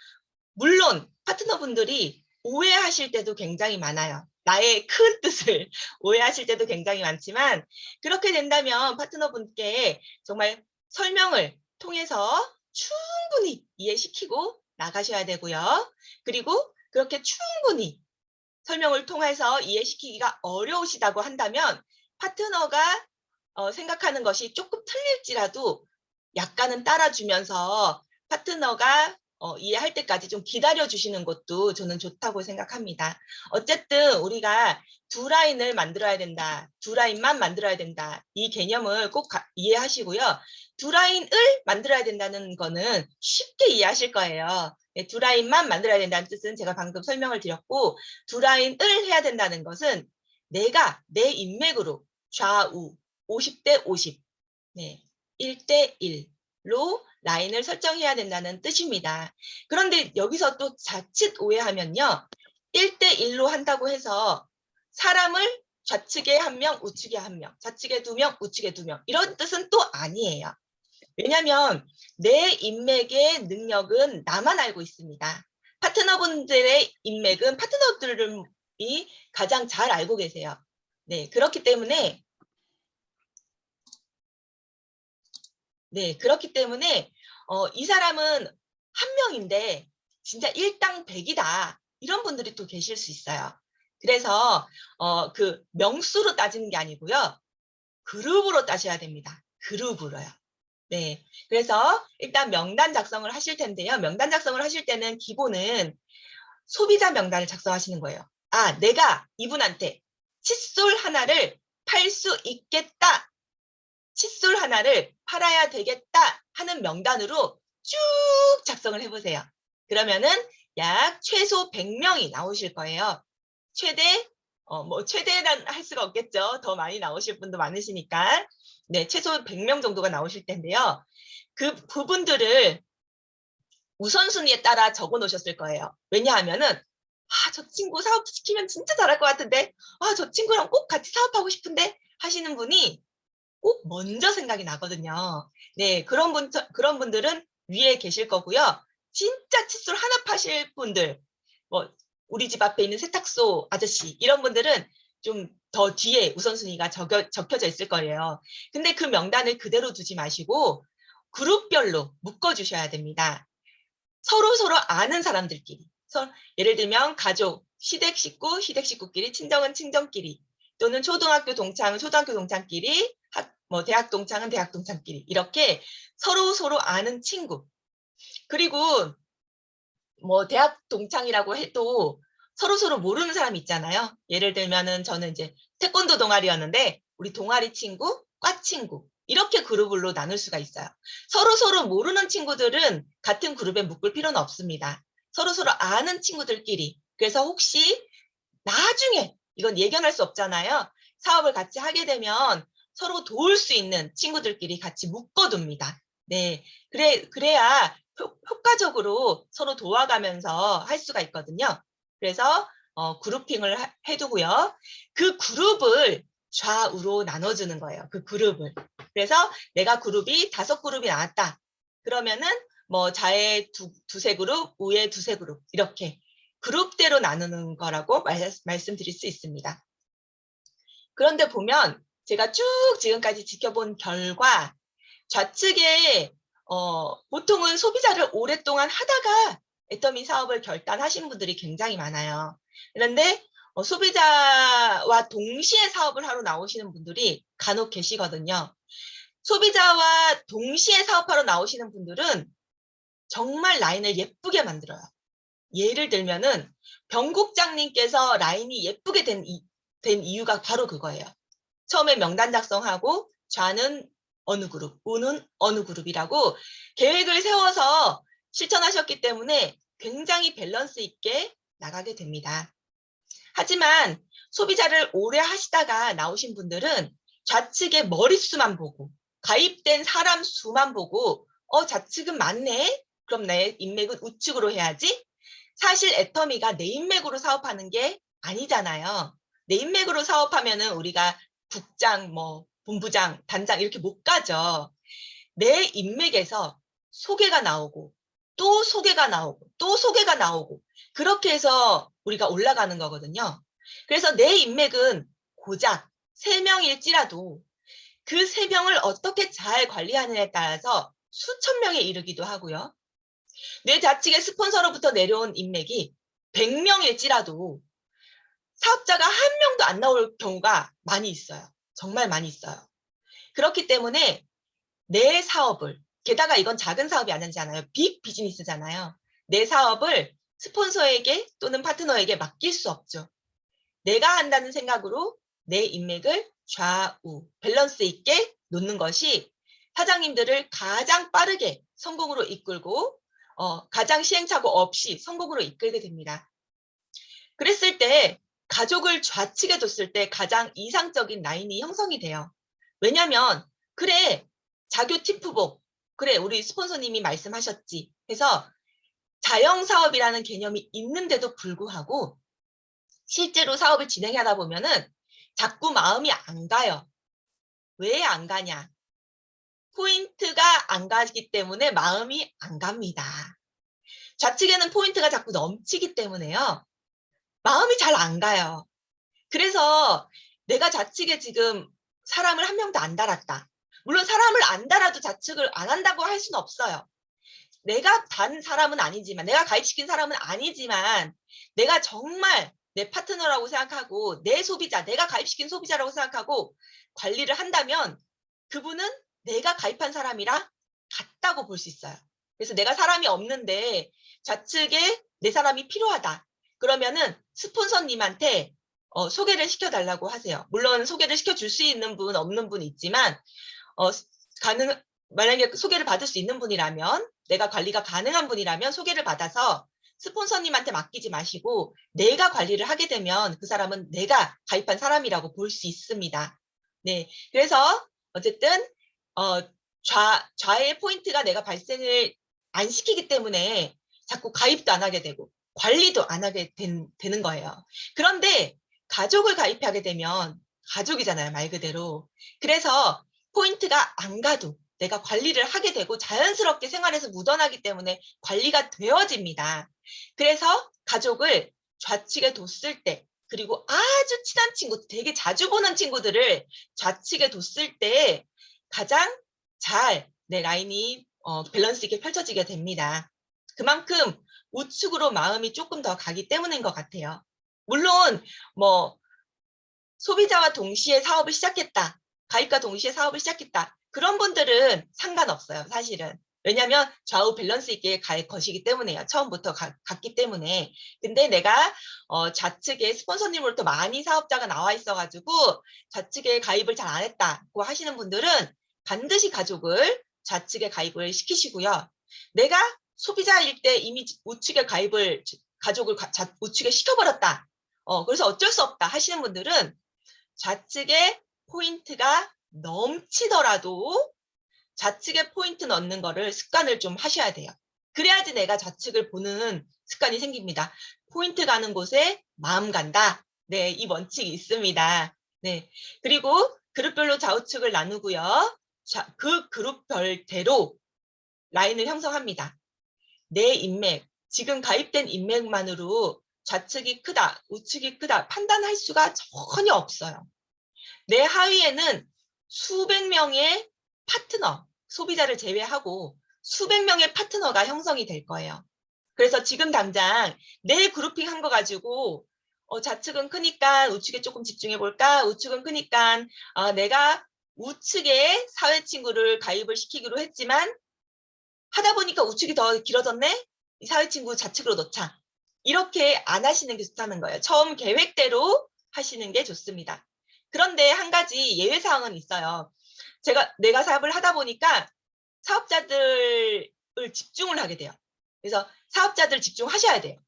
물론 파트너분들이 오해하실 때도 굉장히 많아요. 나의 큰 뜻을 오해하실 때도 굉장히 많지만 그렇게 된다면 파트너분께 정말 설명을 통해서 충분히 이해시키고 나가셔야 되고요. 그리고 그렇게 충분히 설명을 통해서 이해시키기가 어려우시다고 한다면 파트너가 생각하는 것이 조금 틀릴지라도 약간은 따라주면서 파트너가 이해할 때까지 좀 기다려 주시는 것도 저는 좋다고 생각합니다. 어쨌든 우리가 두 라인을 만들어야 된다. 두 라인만 만들어야 된다. 이 개념을 꼭 이해하시고요. 두 라인을 만들어야 된다는 거는 쉽게 이해하실 거예요. 네, 두 라인만 만들어야 된다는 뜻은 제가 방금 설명을 드렸고 두 라인을 해야 된다는 것은 내가 내 인맥으로 좌우 50대 50, 네, 1대 1로 라인을 설정해야 된다는 뜻입니다. 그런데 여기서 또 자칫 오해하면요. 1대 1로 한다고 해서 사람을 좌측에 한 명, 우측에 한 명, 좌측에 두 명, 우측에 두 명 이런 뜻은 또 아니에요. 왜냐하면 내 인맥의 능력은 나만 알고 있습니다. 파트너분들의 인맥은 파트너들이 가장 잘 알고 계세요. 네, 그렇기 때문에 이 사람은 한 명인데 진짜 일당백이다. 이런 분들이 또 계실 수 있어요. 그래서 그 명수로 따지는 게 아니고요. 그룹으로 따셔야 됩니다. 그룹으로요. 네. 그래서 일단 명단 작성을 하실 텐데요. 명단 작성을 하실 때는 기본은 소비자 명단을 작성하시는 거예요. 아, 내가 이분한테 칫솔 하나를 팔 수 있겠다. 칫솔 하나를 팔아야 되겠다 하는 명단으로 쭉 작성을 해보세요. 그러면은 약 최소 100명이 나오실 거예요. 최대란 할 수가 없겠죠. 더 많이 나오실 분도 많으시니까. 네, 최소 100명 정도가 나오실 텐데요. 그 부분들을 우선순위에 따라 적어 놓으셨을 거예요. 왜냐하면은, 저 친구 사업시키면 진짜 잘할 것 같은데, 저 친구랑 꼭 같이 사업하고 싶은데 하시는 분이 꼭 먼저 생각이 나거든요. 네, 그런 분들은 위에 계실 거고요. 진짜 칫솔 하나 파실 분들, 우리 집 앞에 있는 세탁소 아저씨, 이런 분들은 좀 더 뒤에 우선순위가 적혀져 있을 거예요. 근데 그 명단을 그대로 두지 마시고 그룹별로 묶어주셔야 됩니다. 서로 아는 사람들끼리. 예를 들면 가족, 시댁 식구끼리, 친정은 친정끼리, 또는 초등학교 동창은 초등학교 동창끼리, 대학 동창은 대학 동창끼리 이렇게 서로 아는 친구. 그리고 대학 동창이라고 해도 서로 모르는 사람 있잖아요. 예를 들면은 저는 이제 태권도 동아리였는데 우리 동아리 친구, 과 친구 이렇게 그룹으로 나눌 수가 있어요. 서로 모르는 친구들은 같은 그룹에 묶을 필요는 없습니다. 서로 아는 친구들끼리. 그래서 혹시 나중에 이건 예견할 수 없잖아요. 사업을 같이 하게 되면 서로 도울 수 있는 친구들끼리 같이 묶어둡니다. 네, 그래야 효과적으로 서로 도와가면서 할 수가 있거든요. 그래서 그룹핑을 해두고요. 그 그룹을 좌우로 나눠주는 거예요. 그 그룹을. 그래서 내가 그룹이 5그룹이 나왔다. 그러면은 좌에 두세 그룹, 우에 두세 그룹 이렇게 그룹대로 나누는 거라고 말씀드릴 수 있습니다. 그런데 보면 제가 쭉 지금까지 지켜본 결과 좌측에 보통은 소비자를 오랫동안 하다가 애터미 사업을 결단하신 분들이 굉장히 많아요. 그런데 소비자와 동시에 사업을 하러 나오시는 분들이 간혹 계시거든요. 소비자와 동시에 사업하러 나오시는 분들은 정말 라인을 예쁘게 만들어요. 예를 들면은 병국장님께서 라인이 예쁘게 된 이유가 바로 그거예요. 처음에 명단 작성하고 좌는 어느 그룹, 우는 어느 그룹이라고 계획을 세워서 실천하셨기 때문에 굉장히 밸런스 있게 나가게 됩니다. 하지만 소비자를 오래 하시다가 나오신 분들은 좌측의 머릿수만 보고 가입된 사람 수만 보고 좌측은 맞네? 그럼 내 인맥은 우측으로 해야지? 사실 애터미가 내 인맥으로 사업하는 게 아니잖아요. 내 인맥으로 사업하면은 우리가 국장, 본부장, 단장 이렇게 못 가죠. 내 인맥에서 소개가 나오고 또 소개가 나오고 또 소개가 나오고 그렇게 해서 우리가 올라가는 거거든요. 그래서 내 인맥은 고작 3명일지라도 그 3명을 어떻게 잘 관리하느냐에 따라서 수천 명에 이르기도 하고요. 내 좌측의 스폰서로부터 내려온 인맥이 100명일지라도 사업자가 한 명도 안 나올 경우가 많이 있어요. 정말 많이 있어요. 그렇기 때문에 내 사업을, 게다가 이건 작은 사업이 아니잖아요. 빅 비즈니스잖아요. 내 사업을 스폰서에게 또는 파트너에게 맡길 수 없죠. 내가 한다는 생각으로 내 인맥을 좌우 밸런스 있게 놓는 것이 사장님들을 가장 빠르게 성공으로 이끌고 가장 시행착오 없이 성공으로 이끌게 됩니다. 그랬을 때 가족을 좌측에 뒀을 때 가장 이상적인 라인이 형성이 돼요. 왜냐하면 그래 자교 팀프복 그래 우리 스폰서님이 말씀하셨지 해서 자영사업이라는 개념이 있는데도 불구하고 실제로 사업을 진행하다 보면은 자꾸 마음이 안 가요. 왜 안 가냐? 포인트가 안 가기 때문에 마음이 안 갑니다. 좌측에는 포인트가 자꾸 넘치기 때문에요. 마음이 잘 안 가요. 그래서 내가 좌측에 지금 사람을 한 명도 안 달았다. 물론 사람을 안 달아도 좌측을 안 한다고 할 수는 없어요. 내가 단 사람은 아니지만, 내가 가입시킨 사람은 아니지만 내가 정말 내 파트너라고 생각하고 내 소비자, 내가 가입시킨 소비자라고 생각하고 관리를 한다면 그분은 내가 가입한 사람이랑 같다고 볼 수 있어요. 그래서 내가 사람이 없는데 좌측에 내 사람이 필요하다. 그러면은 스폰서님한테 소개를 시켜달라고 하세요. 물론 소개를 시켜줄 수 있는 분, 없는 분 있지만 만약에 소개를 받을 수 있는 분이라면 내가 관리가 가능한 분이라면 소개를 받아서 스폰서님한테 맡기지 마시고 내가 관리를 하게 되면 그 사람은 내가 가입한 사람이라고 볼 수 있습니다. 네, 그래서 어쨌든 좌의 포인트가 내가 발생을 안 시키기 때문에 자꾸 가입도 안 하게 되고 관리도 안 하게 되는 거예요. 그런데 가족을 가입하게 되면 가족이잖아요, 말 그대로. 그래서 포인트가 안 가도 내가 관리를 하게 되고 자연스럽게 생활에서 묻어나기 때문에 관리가 되어집니다. 그래서 가족을 좌측에 뒀을 때 그리고 아주 친한 친구, 되게 자주 보는 친구들을 좌측에 뒀을 때 가장 잘 내 라인이 밸런스 있게 펼쳐지게 됩니다. 그만큼 우측으로 마음이 조금 더 가기 때문인 것 같아요. 물론 소비자와 동시에 사업을 시작했다. 가입과 동시에 사업을 시작했다. 그런 분들은 상관없어요, 사실은. 왜냐하면 좌우 밸런스 있게 갈 것이기 때문에요. 처음부터 갔기 때문에. 근데 내가 좌측에 스폰서님으로부터 많이 사업자가 나와 있어가지고 좌측에 가입을 잘 안 했다고 하시는 분들은 반드시 가족을 좌측에 가입을 시키시고요. 내가 소비자일 때 이미 우측에 가족을 우측에 시켜버렸다. 그래서 어쩔 수 없다 하시는 분들은 좌측에 포인트가 넘치더라도 좌측에 포인트 넣는 거를 습관을 좀 하셔야 돼요. 그래야지 내가 좌측을 보는 습관이 생깁니다. 포인트 가는 곳에 마음 간다. 네, 이 원칙이 있습니다. 네, 그리고 그룹별로 좌우측을 나누고요. 그 그룹별대로 라인을 형성합니다. 내 인맥, 지금 가입된 인맥만으로 좌측이 크다, 우측이 크다 판단할 수가 전혀 없어요. 내 하위에는 수백 명의 파트너, 소비자를 제외하고 수백 명의 파트너가 형성이 될 거예요. 그래서 지금 당장 내 그룹핑 한 거 가지고 좌측은 크니까 우측에 조금 집중해 볼까? 우측은 크니까 내가 우측에 사회 친구를 가입을 시키기로 했지만 하다 보니까 우측이 더 길어졌네? 이 사회 친구 좌측으로 넣자. 이렇게 안 하시는 게 좋다는 거예요. 처음 계획대로 하시는 게 좋습니다. 그런데 한 가지 예외 사항은 있어요. 내가 사업을 하다 보니까 사업자들을 집중을 하게 돼요. 그래서 사업자들 집중하셔야 돼요.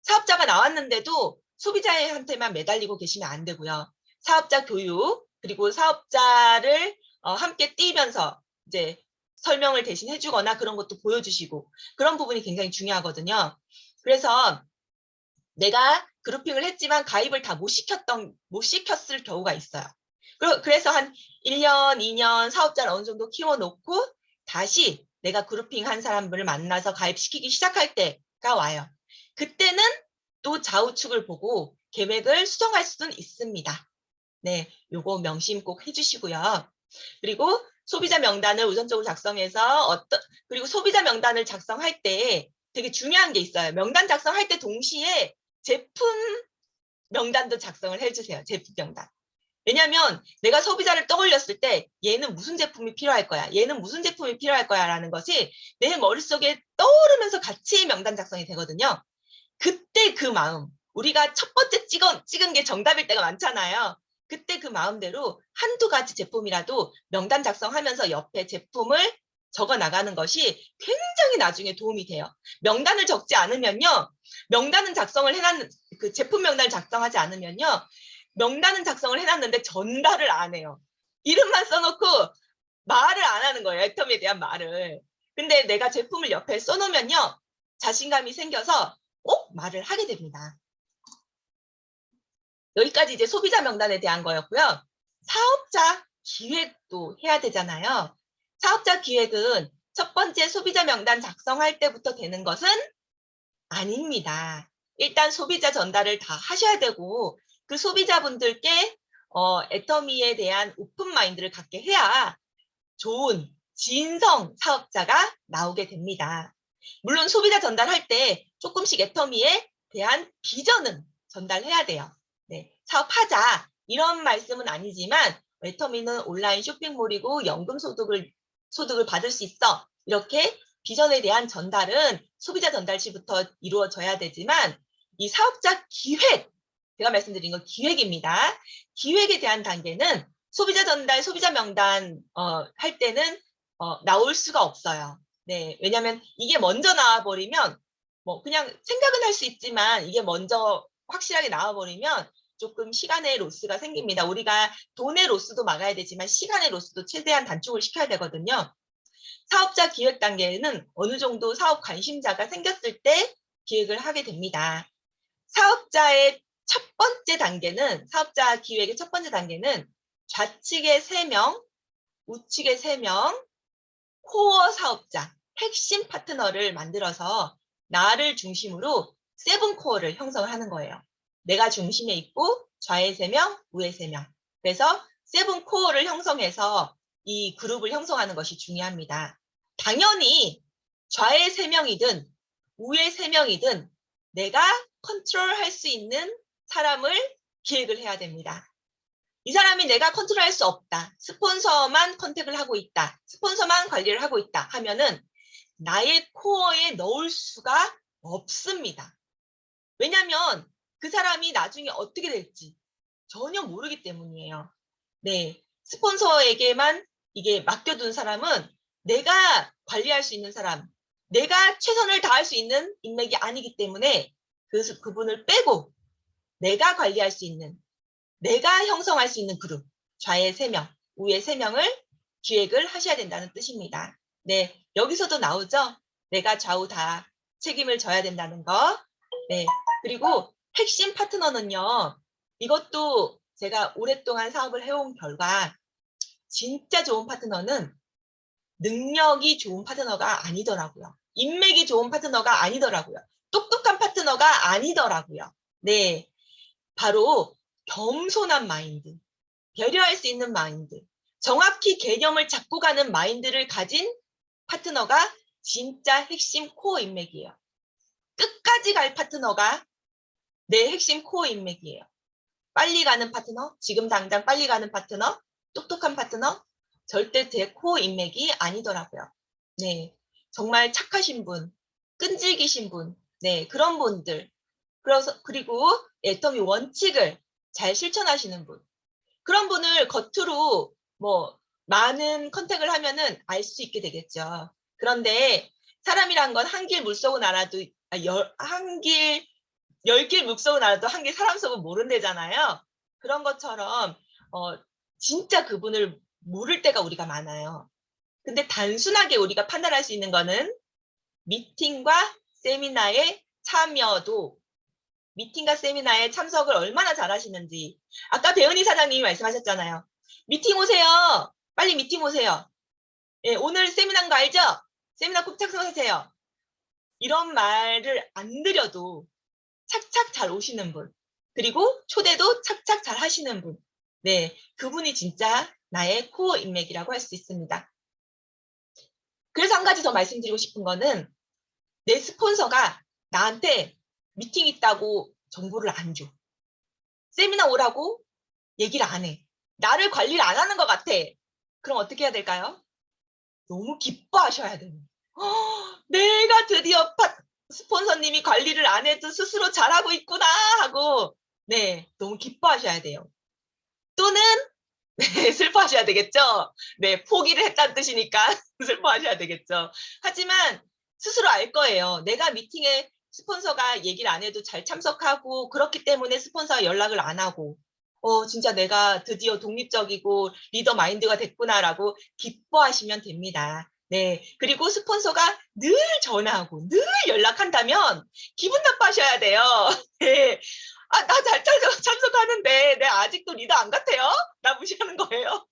사업자가 나왔는데도 소비자한테만 매달리고 계시면 안 되고요. 사업자 교육, 그리고 사업자를 함께 뛰면서 이제 설명을 대신 해주거나 그런 것도 보여주시고 그런 부분이 굉장히 중요하거든요. 그래서 내가 그룹핑을 했지만 가입을 다 못 시켰을 경우가 있어요. 그래서 한 1년, 2년 사업자를 어느 정도 키워놓고 다시 내가 그룹핑한 사람들을 만나서 가입시키기 시작할 때가 와요. 그때는 또 좌우측을 보고 계획을 수정할 수는 있습니다. 네, 요거 명심 꼭 해주시고요. 그리고 소비자 명단을 우선적으로 작성해서 그리고 소비자 명단을 작성할 때 되게 중요한 게 있어요. 명단 작성할 때 동시에 제품 명단도 작성을 해주세요. 제품 명단. 왜냐하면 내가 소비자를 떠올렸을 때 얘는 무슨 제품이 필요할 거야. 얘는 무슨 제품이 필요할 거야 라는 것이 내 머릿속에 떠오르면서 같이 명단 작성이 되거든요. 그때 그 마음, 우리가 첫 번째 찍은 게 정답일 때가 많잖아요. 그때 그 마음대로 한두 가지 제품이라도 명단 작성하면서 옆에 제품을 적어 나가는 것이 굉장히 나중에 도움이 돼요. 명단을 적지 않으면요. 명단은 작성을 해놨는, 그 제품 명단을 작성하지 않으면요. 명단은 작성을 해놨는데 전달을 안 해요. 이름만 써놓고 말을 안 하는 거예요. 애텀에 대한 말을. 근데 내가 제품을 옆에 써놓으면요. 자신감이 생겨서 말을 하게 됩니다. 여기까지 이제 소비자 명단에 대한 거였고요. 사업자 기획도 해야 되잖아요. 사업자 기획은 첫 번째 소비자 명단 작성할 때부터 되는 것은 아닙니다. 일단 소비자 전달을 다 하셔야 되고 그 소비자분들께 애터미에 대한 오픈 마인드를 갖게 해야 좋은 진성 사업자가 나오게 됩니다. 물론 소비자 전달할 때 조금씩 애터미에 대한 비전은 전달해야 돼요. 네, 사업하자 이런 말씀은 아니지만 애터미는 온라인 쇼핑몰이고 연금 소득을 받을 수 있어. 이렇게 비전에 대한 전달은 소비자 전달 시부터 이루어져야 되지만 이 사업자 기획, 제가 말씀드린 건 기획입니다. 기획에 대한 단계는 소비자 전달, 소비자 명단 할 때는 나올 수가 없어요. 네, 왜냐하면 이게 먼저 나와버리면 뭐 그냥 생각은 할 수 있지만 이게 먼저 확실하게 나와버리면 조금 시간의 로스가 생깁니다. 우리가 돈의 로스도 막아야 되지만 시간의 로스도 최대한 단축을 시켜야 되거든요. 사업자 기획 단계에는 어느 정도 사업 관심자가 생겼을 때 기획을 하게 됩니다. 사업자의 첫 번째 단계는, 사업자 기획의 첫 번째 단계는 좌측에 3명, 우측에 3명, 코어 사업자, 핵심 파트너를 만들어서 나를 중심으로 7코어를 형성을 하는 거예요. 내가 중심에 있고 좌에 3명, 우에 3명. 그래서 7코어를 형성해서 이 그룹을 형성하는 것이 중요합니다. 당연히 좌에 3명이든 우에 3명이든 내가 컨트롤할 수 있는 사람을 기획을 해야 됩니다. 이 사람이 내가 컨트롤할 수 없다. 스폰서만 컨택을 하고 있다. 스폰서만 관리를 하고 있다 하면은 나의 코어에 넣을 수가 없습니다. 왜냐하면 그 사람이 나중에 어떻게 될지 전혀 모르기 때문이에요. 네, 스폰서에게만 이게 맡겨둔 사람은 내가 관리할 수 있는 사람, 내가 최선을 다할 수 있는 인맥이 아니기 때문에 그분을 빼고 내가 관리할 수 있는, 내가 형성할 수 있는 그룹, 좌에 3명, 우에 3명을 기획을 하셔야 된다는 뜻입니다. 네, 여기서도 나오죠? 내가 좌우 다 책임을 져야 된다는 거. 네, 그리고 핵심 파트너는요, 이것도 제가 오랫동안 사업을 해온 결과 진짜 좋은 파트너는 능력이 좋은 파트너가 아니더라고요. 인맥이 좋은 파트너가 아니더라고요. 똑똑한 파트너가 아니더라고요. 네, 바로 겸손한 마인드, 배려할 수 있는 마인드, 정확히 개념을 잡고 가는 마인드를 가진 파트너가 진짜 핵심 코어 인맥이에요. 끝까지 갈 파트너가 내 핵심 코어 인맥이에요. 빨리 가는 파트너, 지금 당장 빨리 가는 파트너, 똑똑한 파트너, 절대 제 코어 인맥이 아니더라고요. 네, 정말 착하신 분, 끈질기신 분, 네, 그런 분들. 그리고 애터미 원칙을 잘 실천하시는 분. 그런 분을 겉으로 뭐 많은 컨택을 하면은 알 수 있게 되겠죠. 그런데 사람이란 건 한 길 물속은 알아도, 열 길 물속은 알아도 한 길 사람 속은 모른대잖아요. 그런 것처럼, 진짜 그분을 모를 때가 우리가 많아요. 근데 단순하게 우리가 판단할 수 있는 거는 미팅과 세미나에 참여도, 미팅과 세미나에 참석을 얼마나 잘하시는지. 아까 배은희 사장님이 말씀하셨잖아요. 미팅 오세요. 빨리 미팅 오세요. 예, 오늘 세미나인 거 알죠? 세미나 꼭 참석하세요. 이런 말을 안 드려도 착착 잘 오시는 분. 그리고 초대도 착착 잘 하시는 분. 네, 그분이 진짜 나의 코어 인맥이라고 할 수 있습니다. 그래서 한 가지 더 말씀드리고 싶은 거는 내 스폰서가 나한테 미팅 있다고 정보를 안 줘. 세미나 오라고 얘기를 안 해. 나를 관리를 안 하는 것 같아. 그럼 어떻게 해야 될까요? 너무 기뻐하셔야 돼요. 내가 드디어 스폰서님이 관리를 안 해도 스스로 잘하고 있구나 하고, 네, 너무 기뻐하셔야 돼요. 또는 네, 슬퍼하셔야 되겠죠? 네, 포기를 했다는 뜻이니까 슬퍼하셔야 되겠죠. 하지만 스스로 알 거예요. 내가 미팅에 스폰서가 얘기를 안 해도 잘 참석하고 그렇기 때문에 스폰서가 연락을 안 하고 진짜 내가 드디어 독립적이고 리더 마인드가 됐구나라고 기뻐하시면 됩니다. 네, 그리고 스폰서가 늘 전화하고 늘 연락한다면 기분 나빠하셔야 돼요. 네. 아, 나 잘 참석하는데 내가 아직도 리더 안 같아요? 나 무시하는 거예요.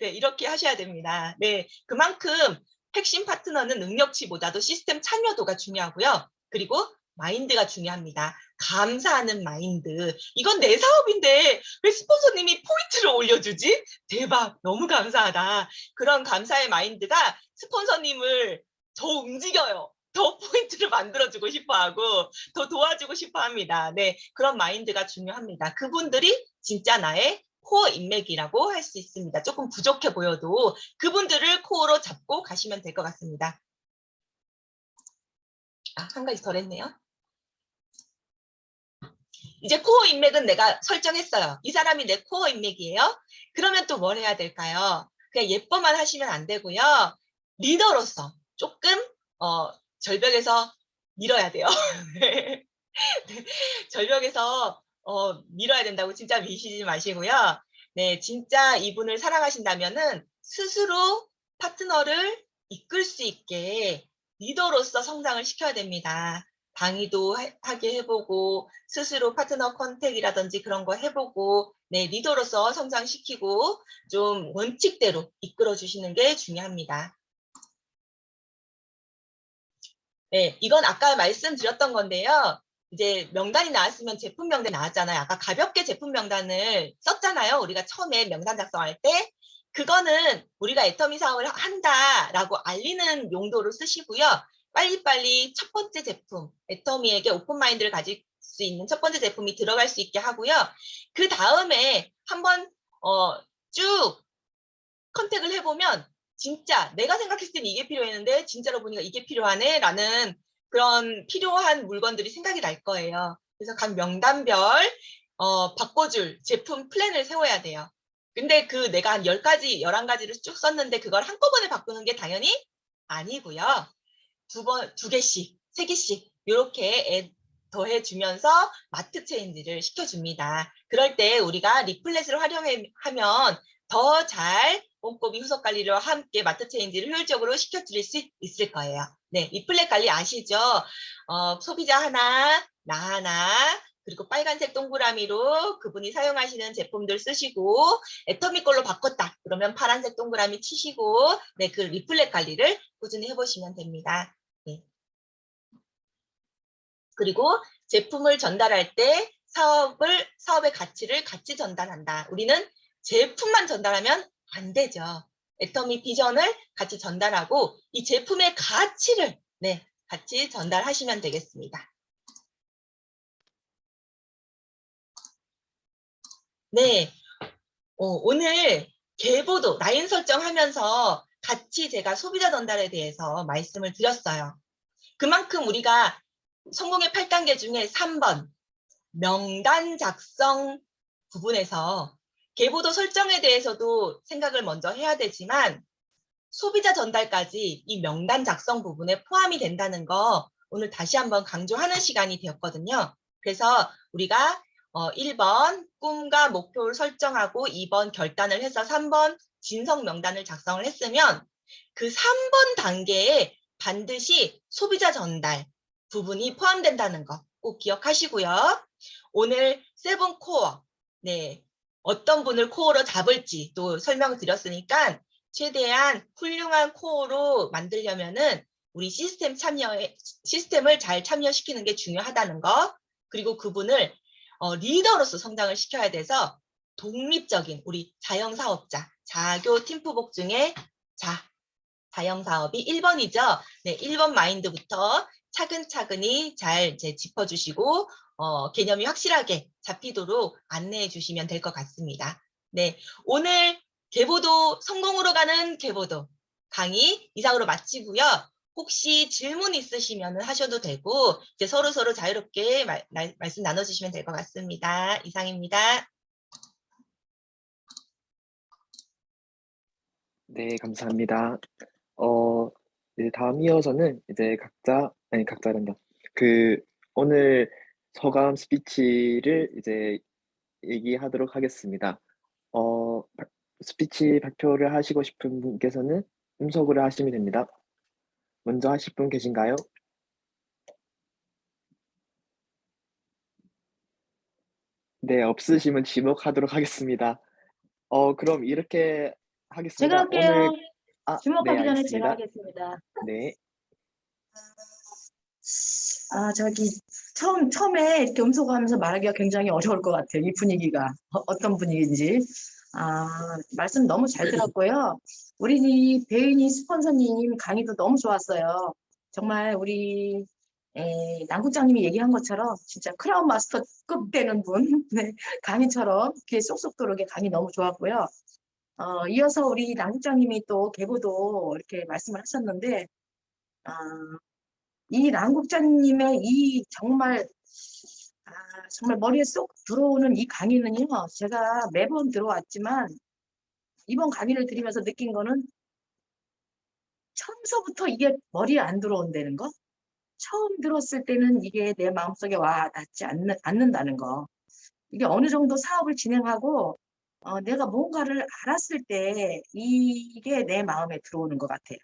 네, 이렇게 하셔야 됩니다. 네, 그만큼 핵심 파트너는 능력치보다도 시스템 참여도가 중요하고요. 그리고 마인드가 중요합니다. 감사하는 마인드. 이건 내 사업인데 왜 스폰서님이 포인트를 올려주지? 대박, 너무 감사하다. 그런 감사의 마인드가 스폰서님을 더 움직여요. 더 포인트를 만들어주고 싶어하고 더 도와주고 싶어합니다. 네, 그런 마인드가 중요합니다. 그분들이 진짜 나의 코어 인맥이라고 할 수 있습니다. 조금 부족해 보여도 그분들을 코어로 잡고 가시면 될 것 같습니다. 한 가지 덜 했네요. 이제 코어 인맥은 내가 설정했어요. 이 사람이 내 코어 인맥이에요. 그러면 또 뭘 해야 될까요? 그냥 예뻐만 하시면 안 되고요. 리더로서 조금 절벽에서 밀어야 돼요. 절벽에서 밀어야 된다고 진짜 미시지 마시고요. 네, 진짜 이분을 사랑하신다면은 스스로 파트너를 이끌 수 있게 리더로서 성장을 시켜야 됩니다. 강의도 하게 해보고 스스로 파트너 컨택이라든지 그런 거 해보고 네, 리더로서 성장시키고 좀 원칙대로 이끌어 주시는 게 중요합니다. 네, 이건 아까 말씀드렸던 건데요. 이제 명단이 나왔으면 제품 명단이 나왔잖아요. 아까 가볍게 제품 명단을 썼잖아요. 우리가 처음에 명단 작성할 때. 그거는 우리가 애터미 사업을 한다라고 알리는 용도로 쓰시고요. 빨리빨리 첫 번째 제품, 애터미에게 오픈마인드를 가질 수 있는 첫 번째 제품이 들어갈 수 있게 하고요. 그 다음에 한번 쭉 컨택을 해보면 진짜 내가 생각했을 땐 이게 필요했는데 진짜로 보니까 이게 필요하네 라는 그런 필요한 물건들이 생각이 날 거예요. 그래서 각 명단별 바꿔줄 제품 플랜을 세워야 돼요. 근데 그 내가 한 10가지, 11가지를 쭉 썼는데 그걸 한꺼번에 바꾸는 게 당연히 아니고요. 두 개씩, 세 개씩 이렇게 더해주면서 마트 체인지를 시켜줍니다. 그럴 때 우리가 리플렛을 활용하면 더 잘 꼼꼼히 후속 관리와 함께 마트 체인지를 효율적으로 시켜드릴 수 있을 거예요. 네, 리플렛 관리 아시죠? 소비자 하나, 나 하나, 그리고 빨간색 동그라미로 그분이 사용하시는 제품들 쓰시고 애터미 걸로 바꿨다. 그러면 파란색 동그라미 치시고 네, 그 리플렛 관리를 꾸준히 해보시면 됩니다. 네. 그리고 제품을 전달할 때 사업의 가치를 같이 전달한다. 우리는 제품만 전달하면 안 되죠. 애터미 비전을 같이 전달하고 이 제품의 가치를 네, 같이 전달하시면 되겠습니다. 네, 오늘 계보도 라인 설정하면서 같이 제가 소비자 전달에 대해서 말씀을 드렸어요. 그만큼 우리가 성공의 8단계 중에 3번 명단 작성 부분에서 계보도 설정에 대해서도 생각을 먼저 해야 되지만 소비자 전달까지 이 명단 작성 부분에 포함이 된다는 거 오늘 다시 한번 강조하는 시간이 되었거든요. 그래서 우리가 1번 꿈과 목표를 설정하고 2번 결단을 해서 3번 진성 명단을 작성을 했으면 그 3번 단계에 반드시 소비자 전달 부분이 포함된다는 거 꼭 기억하시고요. 오늘 세븐 코어, 네, 어떤 분을 코어로 잡을지 또 설명을 드렸으니까 최대한 훌륭한 코어로 만들려면은 우리 시스템을 잘 참여시키는 게 중요하다는 거, 그리고 그분을 리더로서 성장을 시켜야 돼서 독립적인 우리 자영사업자, 자교 팀프복 중에 자영사업이 1번이죠. 네, 1번 마인드부터 차근차근히 잘 이제 짚어주시고 개념이 확실하게 잡히도록 안내해 주시면 될 것 같습니다. 네, 오늘 개보도 성공으로 가는 개보도 강의 이상으로 마치고요. 혹시 질문 있으시면 하셔도 되고 이제 서로 자유롭게 말씀 나눠주시면 될 것 같습니다. 이상입니다. 네, 감사합니다. 이제 다음 이어서는 이제 각자란다. 오늘 소감 스피치를 이제 얘기하도록 하겠습니다. 스피치 발표를 하시고 싶은 분께서는 음성으로 하시면 됩니다. 먼저 하실 분 계신가요? 네, 없으시면 지목하도록 하겠습니다. 그럼 이렇게 제가 하겠습니다. 할게요. 네, 주목하기 전에 제가 알겠습니다. 하겠습니다. 네, 저기 처음에 이렇게 음소거하면서 말하기가 굉장히 어려울 것 같아요. 이 분위기가 어떤 분위기인지. 말씀 너무 잘 들었고요. 우리 배은희 스폰서님 강의도 너무 좋았어요. 정말 우리 남국장님이 얘기한 것처럼 진짜 크라운 마스터급 되는 분 네, 강의처럼 귀에 쏙쏙 들어오게 강의 너무 좋았고요. 이어서 우리 남국장님이 또 계보도 이렇게 말씀을 하셨는데 이 남국장님의 이 정말 정말 머리에 쏙 들어오는 이 강의는요. 제가 매번 들어왔지만 이번 강의를 들으면서 느낀 거는 처음서부터 이게 머리에 안 들어온다는 거. 처음 들었을 때는 이게 내 마음속에 와 닿지 않는다는 거. 이게 어느 정도 사업을 진행하고 내가 뭔가를 알았을 때 이게 내 마음에 들어오는 것 같아요.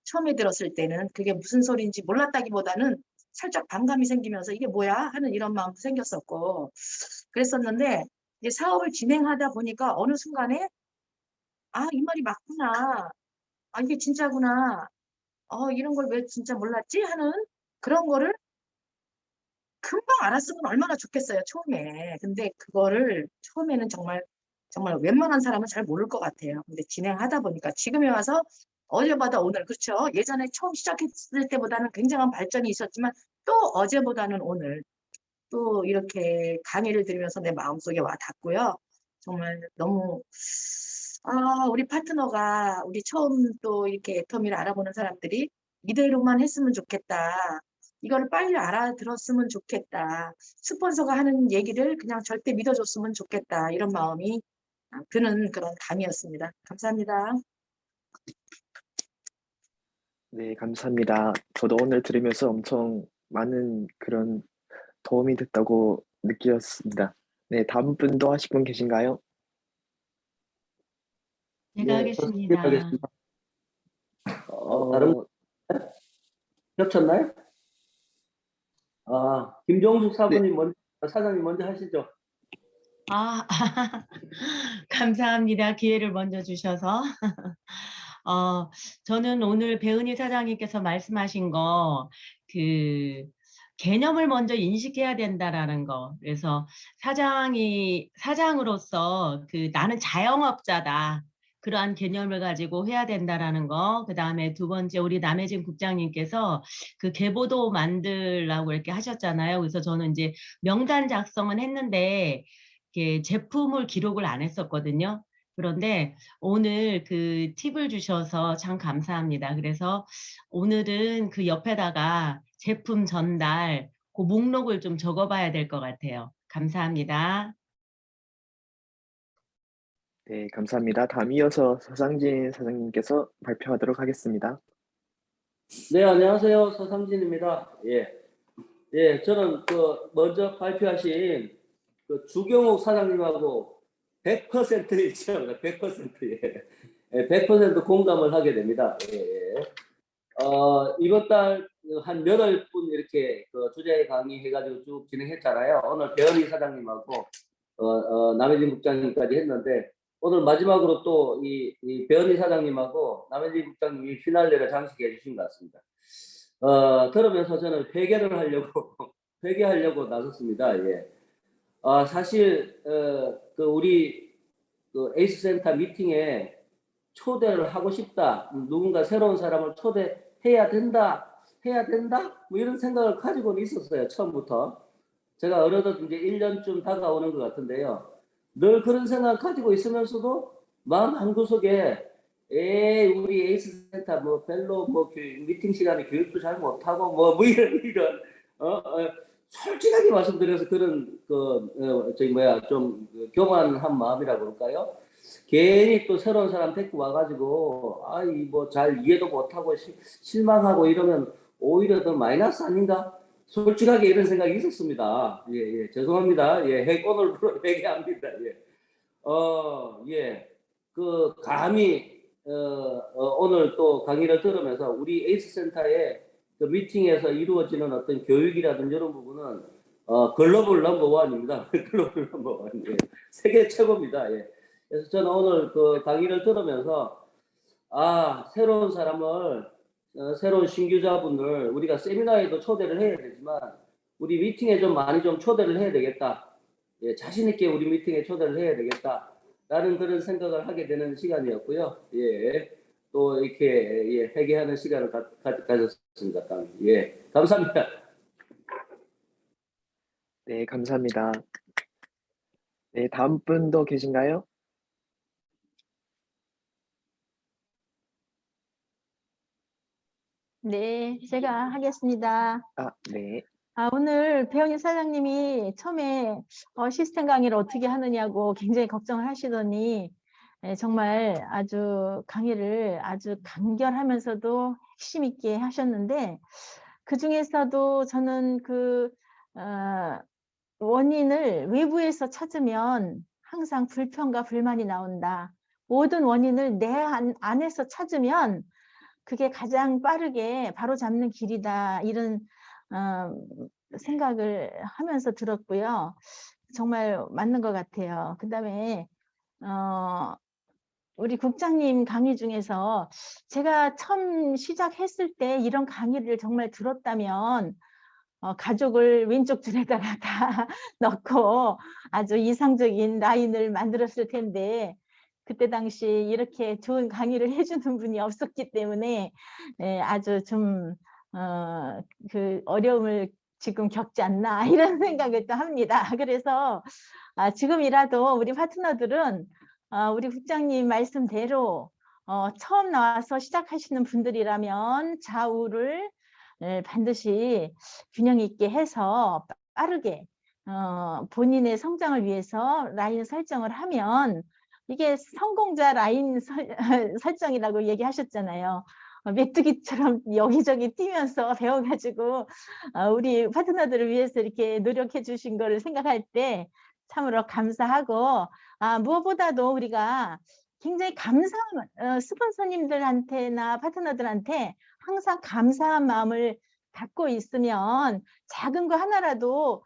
처음에 들었을 때는 그게 무슨 소리인지 몰랐다기보다는 살짝 반감이 생기면서 이게 뭐야 하는 이런 마음도 생겼었고 그랬었는데 이제 사업을 진행하다 보니까 어느 순간에 이 말이 맞구나. 이게 진짜구나. 이런 걸 왜 진짜 몰랐지 하는 그런 거를 금방 알았으면 얼마나 좋겠어요, 처음에. 근데 그거를 처음에는 정말 웬만한 사람은 잘 모를 것 같아요. 근데 진행하다 보니까 지금에 와서 어제보다 오늘, 그렇죠? 예전에 처음 시작했을 때보다는 굉장한 발전이 있었지만 또 어제보다는 오늘 또 이렇게 강의를 들으면서 내 마음속에 와 닿고요. 정말 너무 우리 파트너가 우리 처음 또 이렇게 애터미를 알아보는 사람들이 이대로만 했으면 좋겠다. 이거를 빨리 알아들었으면 좋겠다. 스폰서가 하는 얘기를 그냥 절대 믿어줬으면 좋겠다. 이런 마음이 드는 그런 강의였습니다. 감사합니다. 네, 감사합니다. 저도 오늘 들으면서 엄청 많은 그런 도움이 됐다고 느꼈습니다. 네, 다음 분도 하실 분 계신가요? 제가 네, 저 하겠습니다. 하겠습니다. 다른 겹쳤나요? 김종숙 사부님 사장님 먼저 하시죠. 감사합니다. 기회를 먼저 주셔서. 저는 오늘 배은희 사장님께서 말씀하신 거, 개념을 먼저 인식해야 된다라는 거. 그래서 사장으로서 나는 자영업자다. 그러한 개념을 가지고 해야 된다라는 거. 그 다음에 두 번째, 우리 남혜진 국장님께서 계보도 만들라고 이렇게 하셨잖아요. 그래서 저는 이제 명단 작성은 했는데, 제품을 기록을 안 했었거든요. 그런데 오늘 팁을 주셔서 참 감사합니다. 그래서 오늘은 옆에다가 제품 전달, 목록을 좀 적어봐야 될 것 같아요. 감사합니다. 네, 감사합니다. 다음 이어서 서상진 사장님께서 발표하도록 하겠습니다. 네, 안녕하세요. 서상진입니다. 예, 저는 먼저 발표하신 주경옥 사장님하고 100% 일치합니다. 100%, 예. 100% 공감을 하게 됩니다. 이번 달 한 8분 이렇게 주제 강의해가지고 쭉 진행했잖아요. 오늘 배현희 사장님하고 남혜진 국장님까지 했는데, 오늘 마지막으로 또 이 배현희 사장님하고 남혜진 국장님이 피날레를 장식해 주신 것 같습니다. 들으면서 저는 회개를 하려고 회개하려고 나섰습니다. 예. 사실 우리 에이스 센터 미팅에 초대를 하고 싶다. 누군가 새로운 사람을 초대해야 된다. 뭐 이런 생각을 가지고는 있었어요. 처음부터. 제가 어느덧 이제 1년쯤 다가오는 것 같은데요. 늘 그런 생각을 가지고 있으면서도 마음 한구석에 우리 에이스 센터 별로 미팅 시간에 교육도 잘 못하고 이런 솔직하게 말씀드려서 그런 좀 교만한 마음이라고 그럴까요? 괜히 또 새로운 사람 데리고 와가지고 잘 이해도 못하고 실망하고 이러면 오히려 더 마이너스 아닌가? 솔직하게 이런 생각이 있었습니다. 예, 죄송합니다. 예, 오늘 회개합니다. 감히 오늘 또 강의를 들으면서 우리 에이스 센터의 미팅에서 이루어지는 어떤 교육이라든지 이런 부분은 글로벌 넘버원입니다. 글로벌 넘버원. 예. 세계 최고입니다. 예. 그래서 저는 오늘 강의를 들으면서 새로운 사람을 새로운 신규자분을 우리가 세미나에도 초대를 해야 되지만 우리 미팅에 좀 많이 좀 초대를 해야 되겠다. 예, 자신 있게 우리 미팅에 초대를 해야 되겠다라는 그런 생각을 하게 되는 시간이었고요. 예, 또 이렇게 회개하는 시간을 가졌습니다. 예, 감사합니다. 네, 감사합니다. 네, 다음 분도 계신가요? 네, 제가 하겠습니다. 네. 오늘 배현희 사장님이 처음에 시스템 강의를 어떻게 하느냐고 굉장히 걱정을 하시더니 정말 아주 강의를 아주 간결하면서도 핵심 있게 하셨는데, 그 중에서도 저는 원인을 외부에서 찾으면 항상 불평과 불만이 나온다. 모든 원인을 내 안에서 찾으면 그게 가장 빠르게 바로잡는 길이다. 이런 생각을 하면서 들었고요. 정말 맞는 것 같아요. 그다음에 우리 국장님 강의 중에서 제가 처음 시작했을 때 이런 강의를 정말 들었다면 가족을 왼쪽 줄에다가 다 넣고 아주 이상적인 라인을 만들었을 텐데, 그때 당시 이렇게 좋은 강의를 해주는 분이 없었기 때문에 아주 좀 어려움을 지금 겪지 않나 이런 생각을 또 합니다. 그래서 지금이라도 우리 파트너들은 우리 국장님 말씀대로 처음 나와서 시작하시는 분들이라면 좌우를 반드시 균형 있게 해서 빠르게 본인의 성장을 위해서 라인 설정을 하면, 이게 성공자 라인 설정이라고 얘기하셨잖아요. 메뚜기처럼 여기저기 뛰면서 배워가지고 우리 파트너들을 위해서 이렇게 노력해 주신 거를 생각할 때 참으로 감사하고, 무엇보다도 우리가 굉장히 감사한 스폰서님들한테나 파트너들한테 항상 감사한 마음을 갖고 있으면 작은 거 하나라도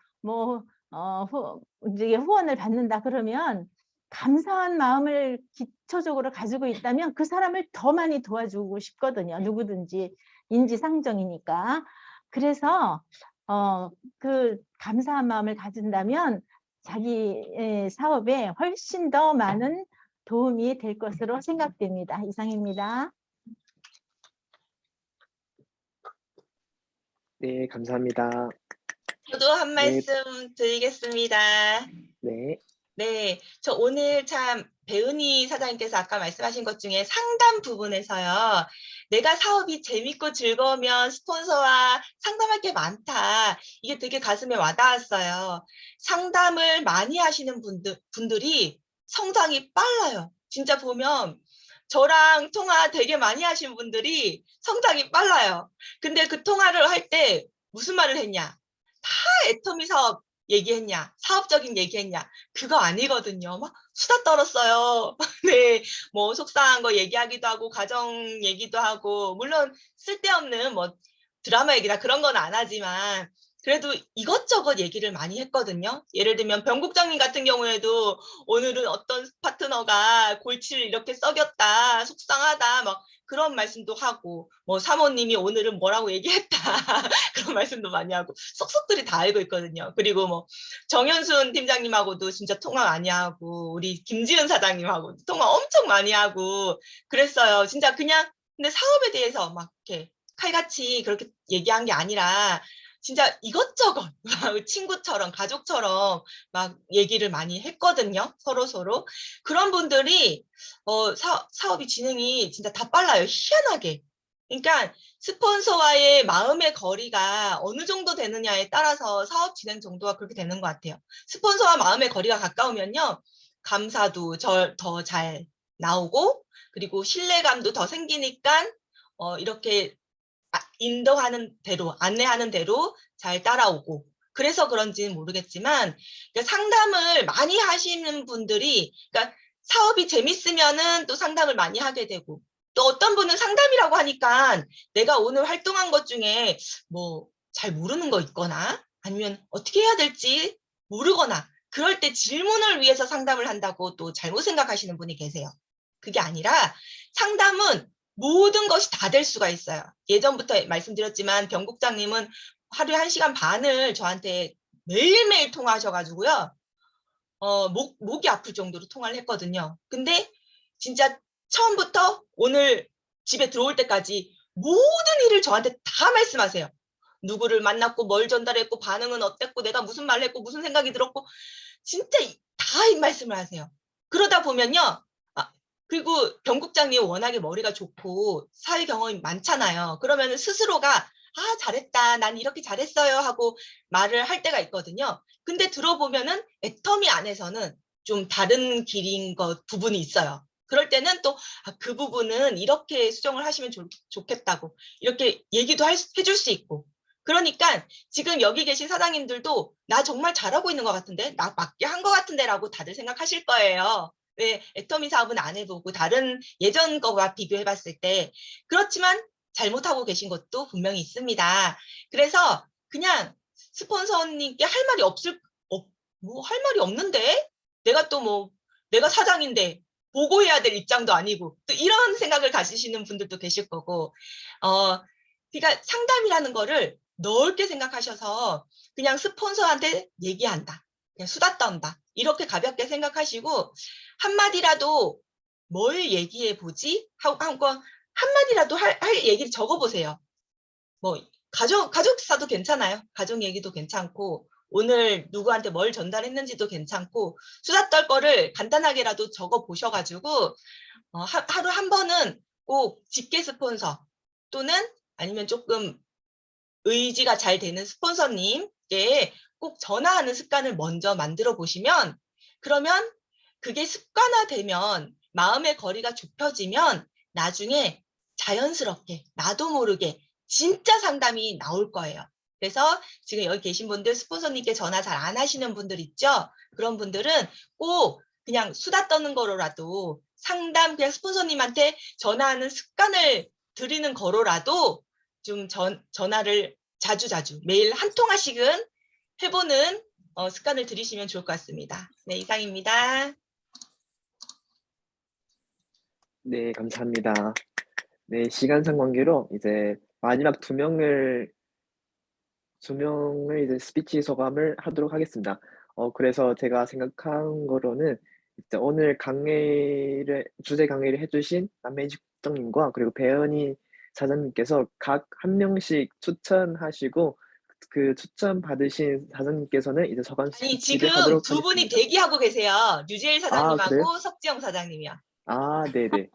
이제 후원을 받는다 그러면 감사한 마음을 기초적으로 가지고 있다면 그 사람을 더 많이 도와주고 싶거든요. 누구든지 인지상정이니까. 그래서 그 감사한 마음을 가진다면 자기 사업에 훨씬 더 많은 도움이 될 것으로 생각됩니다. 이상입니다. 네, 감사합니다. 저도 한 말씀 드리겠습니다. 네. 네, 저 오늘 참 배은희 사장님께서 아까 말씀하신 것 중에 상담 부분에서요, 내가 사업이 재밌고 즐거우면 스폰서와 상담할 게 많다. 이게 되게 가슴에 와닿았어요. 상담을 많이 하시는 분들이 성장이 빨라요. 진짜 보면 저랑 통화 되게 많이 하신 분들이 성장이 빨라요. 근데 그 통화를 할 때 무슨 말을 했냐? 다 애터미 사업 얘기했냐? 사업적인 얘기했냐? 그거 아니거든요. 막 수다 떨었어요. 네, 뭐 속상한 거 얘기하기도 하고 가정 얘기도 하고 물론 쓸데없는 뭐 드라마 얘기나 그런 건 안 하지만 그래도 이것저것 얘기를 많이 했거든요. 예를 들면 병국장님 같은 경우에도 오늘은 어떤 파트너가 골치를 이렇게 썩였다, 속상하다, 막 그런 말씀도 하고, 뭐 사모님이 오늘은 뭐라고 얘기했다, 그런 말씀도 많이 하고, 속속들이 다 알고 있거든요. 그리고 뭐 정현순 팀장님하고도 진짜 통화 많이 하고, 우리 김지은 사장님하고 통화 엄청 많이 하고 그랬어요. 진짜 그냥 근데 사업에 대해서 막 이렇게 칼같이 그렇게 얘기한 게 아니라 진짜 이것저것 친구처럼 가족처럼 막 얘기를 많이 했거든요. 서로 그런 분들이 사업이 진행이 진짜 다 빨라요. 희한하게. 그러니까 스폰서와의 마음의 거리가 어느 정도 되느냐에 따라서 사업 진행 정도가 그렇게 되는 것 같아요. 스폰서와 마음의 거리가 가까우면요. 감사도 더 잘 나오고 그리고 신뢰감도 더 생기니까 이렇게 인도하는 대로, 안내하는 대로 잘 따라오고 그래서 그런지는 모르겠지만 그러니까 상담을 많이 하시는 분들이 그러니까 사업이 재밌으면은 또 상담을 많이 하게 되고 또 어떤 분은 상담이라고 하니까 내가 오늘 활동한 것 중에 뭐 잘 모르는 거 있거나 아니면 어떻게 해야 될지 모르거나 그럴 때 질문을 위해서 상담을 한다고 또 잘못 생각하시는 분이 계세요. 그게 아니라 상담은 모든 것이 다 될 수가 있어요. 예전부터 말씀드렸지만 병국장님은 하루에 1시간 반을 저한테 매일매일 통화하셔가지고요. 목이 아플 정도로 통화를 했거든요. 근데 진짜 처음부터 오늘 집에 들어올 때까지 모든 일을 저한테 다 말씀하세요. 누구를 만났고 뭘 전달했고 반응은 어땠고 내가 무슨 말을 했고 무슨 생각이 들었고 진짜 다 이 말씀을 하세요. 그러다 보면요. 그리고 병국장님 워낙에 머리가 좋고 사회 경험이 많잖아요. 그러면 스스로가 잘했다. 난 이렇게 잘했어요 하고 말을 할 때가 있거든요. 근데 들어보면은 애터미 안에서는 좀 다른 길인 부분이 있어요. 그럴 때는 또 그 부분은 이렇게 수정을 하시면 좋겠다고 이렇게 얘기도 해줄 수 있고 그러니까 지금 여기 계신 사장님들도 나 정말 잘하고 있는 것 같은데 나 맞게 한 것 같은데 라고 다들 생각하실 거예요. 왜 애터미 사업은 안 해보고 다른 예전 거와 비교해 봤을 때 그렇지만 잘못하고 계신 것도 분명히 있습니다. 그래서 그냥 스폰서님께 할 말이 뭐 할 말이 없는데 내가 또 뭐 내가 사장인데 보고해야 될 입장도 아니고 또 이런 생각을 가지시는 분들도 계실 거고 그러니까 상담이라는 거를 넓게 생각하셔서 그냥 스폰서한테 얘기한다. 그냥 수다 떤다. 이렇게 가볍게 생각하시고 한마디라도 뭘 얘기해 보지? 하고 한마디라도 할 얘기를 적어보세요. 뭐 가족사도 괜찮아요. 가족 얘기도 괜찮고 오늘 누구한테 뭘 전달했는지도 괜찮고 수다 떨 거를 간단하게라도 적어 보셔가지고 하루 한 번은 꼭 직계 스폰서 또는 아니면 조금 의지가 잘 되는 스폰서님께 꼭 전화하는 습관을 먼저 만들어 보시면 그러면 그게 습관화되면 마음의 거리가 좁혀지면 나중에 자연스럽게 나도 모르게 진짜 상담이 나올 거예요. 그래서 지금 여기 계신 분들 스폰서님께 전화 잘 안 하시는 분들 있죠? 그런 분들은 꼭 그냥 수다 떠는 거로라도 상담 그냥 스폰서님한테 전화하는 습관을 들이는 거로라도 좀 전화를 자주 매일 한 통화씩은 해보는 습관을 들이시면 좋을 것 같습니다. 네, 이상입니다. 네, 감사합니다. 네, 시간상 관계로 이제 마지막 두 명을 이제 스피치 소감을 하도록 하겠습니다. 그래서 제가 생각한 거로는 이제 오늘 주제 강의를 해주신 남매직 국장님과 그리고 배은희 사장님께서 각 한 명씩 추천하시고 그 추천 받으신 사장님께서는 이제 소감 아니 스피치를 지금 하도록 두 분이 하겠습니다. 대기하고 계세요. 류재일 그래요? 사장님하고 석지영 사장님이요. 네네.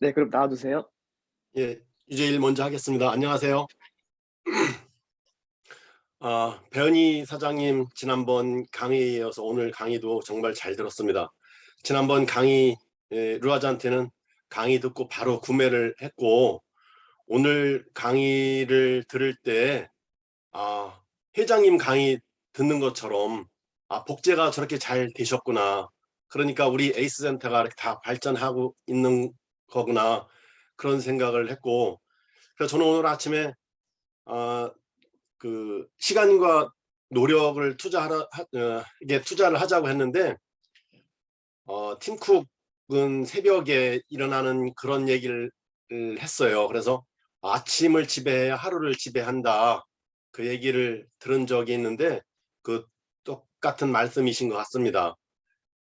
네, 그럼 나와주세요. 예, 유재일 먼저 하겠습니다. 안녕하세요. 배은희 사장님 지난번 강의에 이어서 오늘 강의도 정말 잘 들었습니다. 지난번 강의 루아즈한테는 강의 듣고 바로 구매를 했고 오늘 강의를 들을 때 회장님 강의 듣는 것처럼 복제가 저렇게 잘 되셨구나. 그러니까 우리 에이스 센터가 이렇게 다 발전하고 있는 거구나. 그런 생각을 했고 그래서 저는 오늘 아침에 그 시간과 노력을 투자를 하자고 했는데 팀쿡은 새벽에 일어나는 그런 얘기를 했어요. 그래서 아침을 지배해야 하루를 지배한다. 그 얘기를 들은 적이 있는데 그 똑같은 말씀이신 것 같습니다.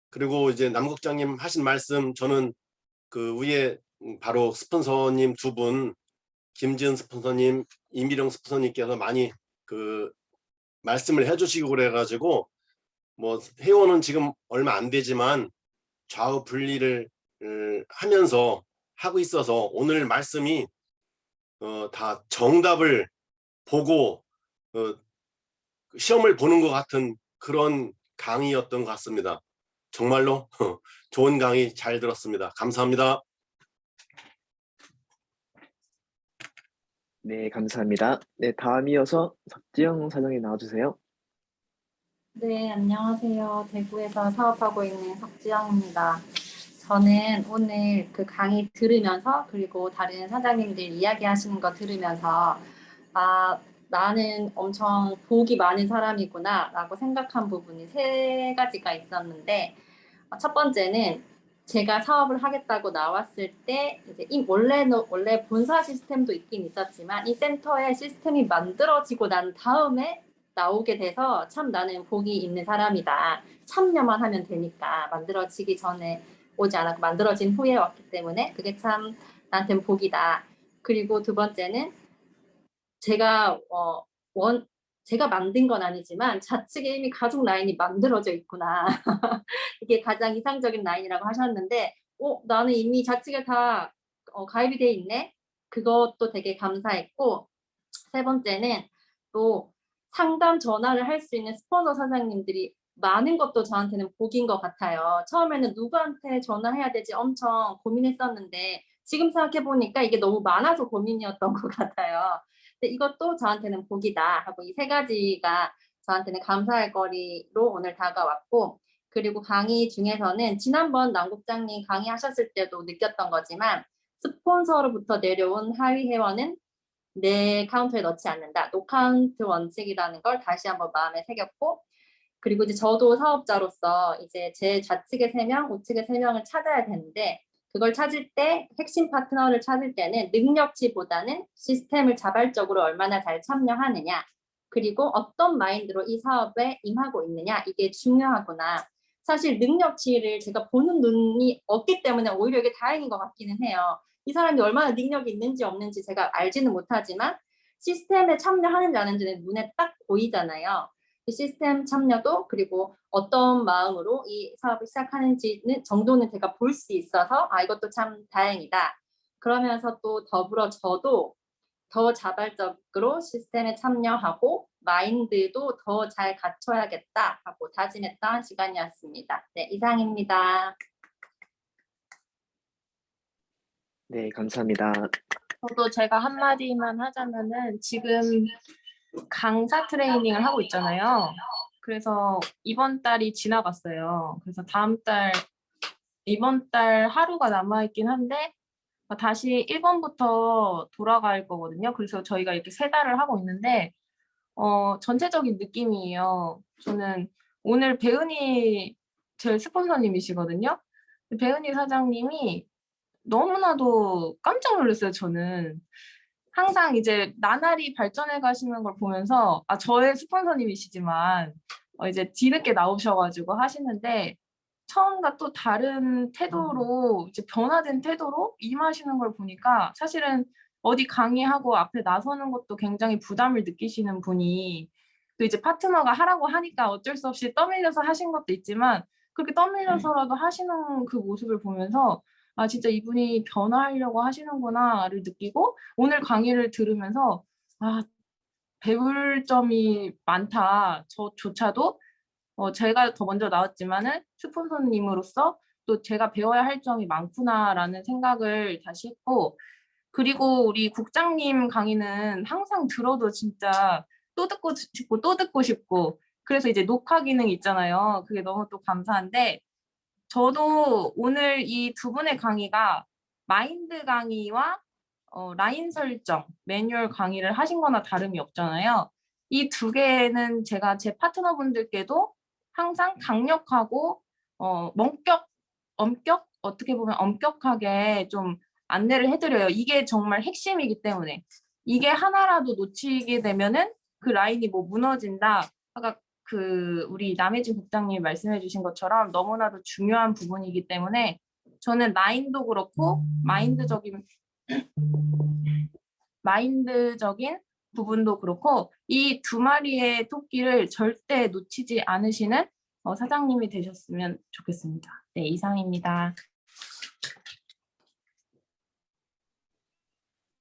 그리고 이제 남 국장님 하신 말씀 저는 그 위에 바로 스폰서님 두 분 김지은 스폰서님, 이미령 스폰서님께서 많이 그 말씀을 해주시고 그래가지고 뭐 회원은 지금 얼마 안 되지만 좌우 분리를 하면서 하고 있어서 오늘 말씀이 다 정답을 보고 시험을 보는 것 같은 그런 강의였던 것 같습니다. 정말로 좋은 강의 잘 들었습니다. 감사합니다. 네, 감사합니다. 네, 다음 이어서 석지영 사장님 나와주세요. 네, 안녕하세요. 대구에서 사업하고 있는 석지영입니다. 저는 오늘 그 강의 들으면서 그리고 다른 사장님들 이야기하시는 거 들으면서 나는 엄청 복이 많은 사람이구나 라고 생각한 부분이 세 가지가 있었는데 첫 번째는 제가 사업을 하겠다고 나왔을 때 이제 원래 본사 시스템도 있긴 있었지만 이 센터의 시스템이 만들어지고 난 다음에 나오게 돼서 참 나는 복이 있는 사람이다. 참여만 하면 되니까 만들어지기 전에 오지 않았고 만들어진 후에 왔기 때문에 그게 참 나한테는 복이다. 그리고 두 번째는 제가 만든 건 아니지만 좌측에 이미 가족 라인이 만들어져 있구나. 이게 가장 이상적인 라인이라고 하셨는데 나는 이미 좌측에 다 가입이 돼 있네. 그것도 되게 감사했고 세 번째는 또 상담 전화를 할 수 있는 스폰서 사장님들이 많은 것도 저한테는 복인 것 같아요. 처음에는 누구한테 전화해야 되지 엄청 고민했었는데 지금 생각해보니까 이게 너무 많아서 고민이었던 것 같아요. 근데 이것도 저한테는 복이다 하고 이 세 가지가 저한테는 감사할 거리로 오늘 다가왔고 그리고 강의 중에서는 지난번 남 국장님 강의하셨을 때도 느꼈던 거지만 스폰서로부터 내려온 하위 회원은 내 카운터에 넣지 않는다. 노카운트 원칙이라는 걸 다시 한번 마음에 새겼고 그리고 이제 저도 사업자로서 이제 제 좌측의 3명, 우측의 3명을 찾아야 되는데 그걸 찾을 때 핵심 파트너를 찾을 때는 능력치보다는 시스템을 자발적으로 얼마나 잘 참여하느냐 그리고 어떤 마인드로 이 사업에 임하고 있느냐 이게 중요하구나. 사실 능력치를 제가 보는 눈이 없기 때문에 오히려 이게 다행인 것 같기는 해요. 이 사람이 얼마나 능력이 있는지 없는지 제가 알지는 못하지만 시스템에 참여하는지 안 하는지는 눈에 딱 보이잖아요. 시스템 참여도 그리고 어떤 마음으로 이 사업을 시작하는지는 정도는 제가 볼 수 있어서 이것도 참 다행이다. 그러면서 또 더불어 저도 더 자발적으로 시스템에 참여하고 마인드도 더 잘 갖춰야겠다 하고 다짐했던 시간이었습니다. 네, 이상입니다. 네, 감사합니다. 저도 제가 한마디만 하자면은 지금 강사 트레이닝을 하고 있잖아요. 그래서 이번 달이 지나갔어요. 그래서 이번 달 하루가 남아있긴 한데 다시 1번부터 돌아갈 거거든요. 그래서 저희가 이렇게 3달을 하고 있는데 전체적인 느낌이에요. 저는 오늘 배은희 제 스폰서님이시거든요. 배은희 사장님이 너무나도 깜짝 놀랐어요. 저는 항상 이제 나날이 발전해 가시는 걸 보면서 저의 스폰서님이시지만 이제 뒤늦게 나오셔가지고 하시는데 처음과 또 다른 태도로 이제 변화된 태도로 임하시는 걸 보니까 사실은 어디 강의하고 앞에 나서는 것도 굉장히 부담을 느끼시는 분이 또 이제 파트너가 하라고 하니까 어쩔 수 없이 떠밀려서 하신 것도 있지만 그렇게 떠밀려서라도 하시는 그 모습을 보면서 진짜 이분이 변화하려고 하시는구나를 느끼고 오늘 강의를 들으면서 배울 점이 많다. 저조차도 제가 더 먼저 나왔지만은 스폰서님으로서 또 제가 배워야 할 점이 많구나라는 생각을 다시 했고, 그리고 우리 국장님 강의는 항상 들어도 진짜 또 듣고 싶고 또 듣고 싶고, 그래서 이제 녹화 기능 있잖아요. 그게 너무 또 감사한데, 저도 오늘 이 두 분의 강의가 마인드 강의와 라인 설정, 매뉴얼 강의를 하신 거나 다름이 없잖아요. 이 두 개는 제가 제 파트너분들께도 항상 강력하고 어떻게 보면 엄격하게 좀 안내를 해드려요. 이게 정말 핵심이기 때문에. 이게 하나라도 놓치게 되면은 그 라인이 뭐 무너진다. 아까 우리 남혜진 국장님이 말씀해 주신 것처럼 너무나도 중요한 부분이기 때문에 저는 라인도 그렇고 마인드적인 부분도 그렇고 이 두 마리의 토끼를 절대 놓치지 않으시는 사장님이 되셨으면 좋겠습니다. 네, 이상입니다.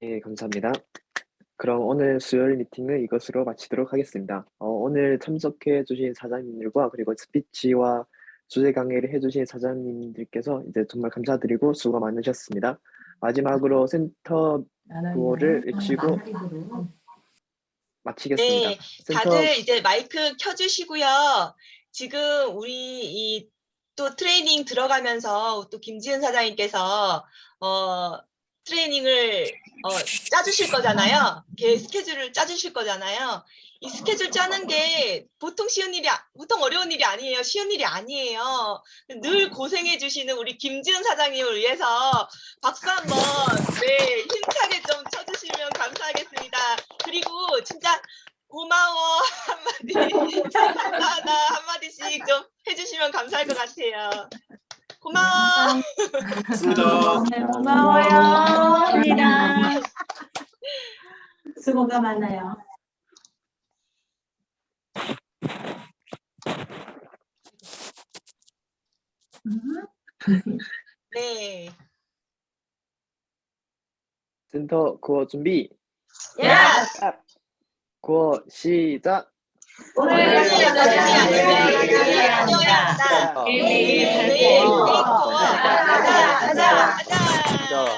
네, 감사합니다. 그럼 오늘 수요일 미팅을 이것으로 마치도록 하겠습니다. 오늘 참석해 주신 사장님들과 그리고 스피치와 주제 강의를 해주신 사장님들께서 이제 정말 감사드리고 수고 많으셨습니다. 마지막으로 센터 구호를 외치고 마치겠습니다. 네, 센터 다들 이제 마이크 켜주시고요. 지금 우리 또 트레이닝 들어가면서 또 김지은 사장님께서 트레이닝을 짜주실 거잖아요. 스케줄을 짜주실 거잖아요. 이 스케줄 짜는 게 보통 어려운 일이 아니에요. 쉬운 일이 아니에요. 늘 고생해 주시는 우리 김지은 사장님을 위해서 박수 한번 네, 힘차게 좀 쳐주시면 감사하겠습니다. 그리고 진짜 고마워 한마디 감사하다 한마디씩 좀 해주시면 감사할 것 같아요. 고마워. 맞습니다. 고마워요. 감사합니다. 수고가 많아요. 네. 센터 구호 준비. Yes. 구호 시작. 오늘 여전히 가자.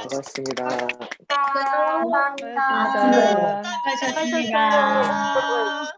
고맙습니다. 감사합니다. 수고하셨습니다.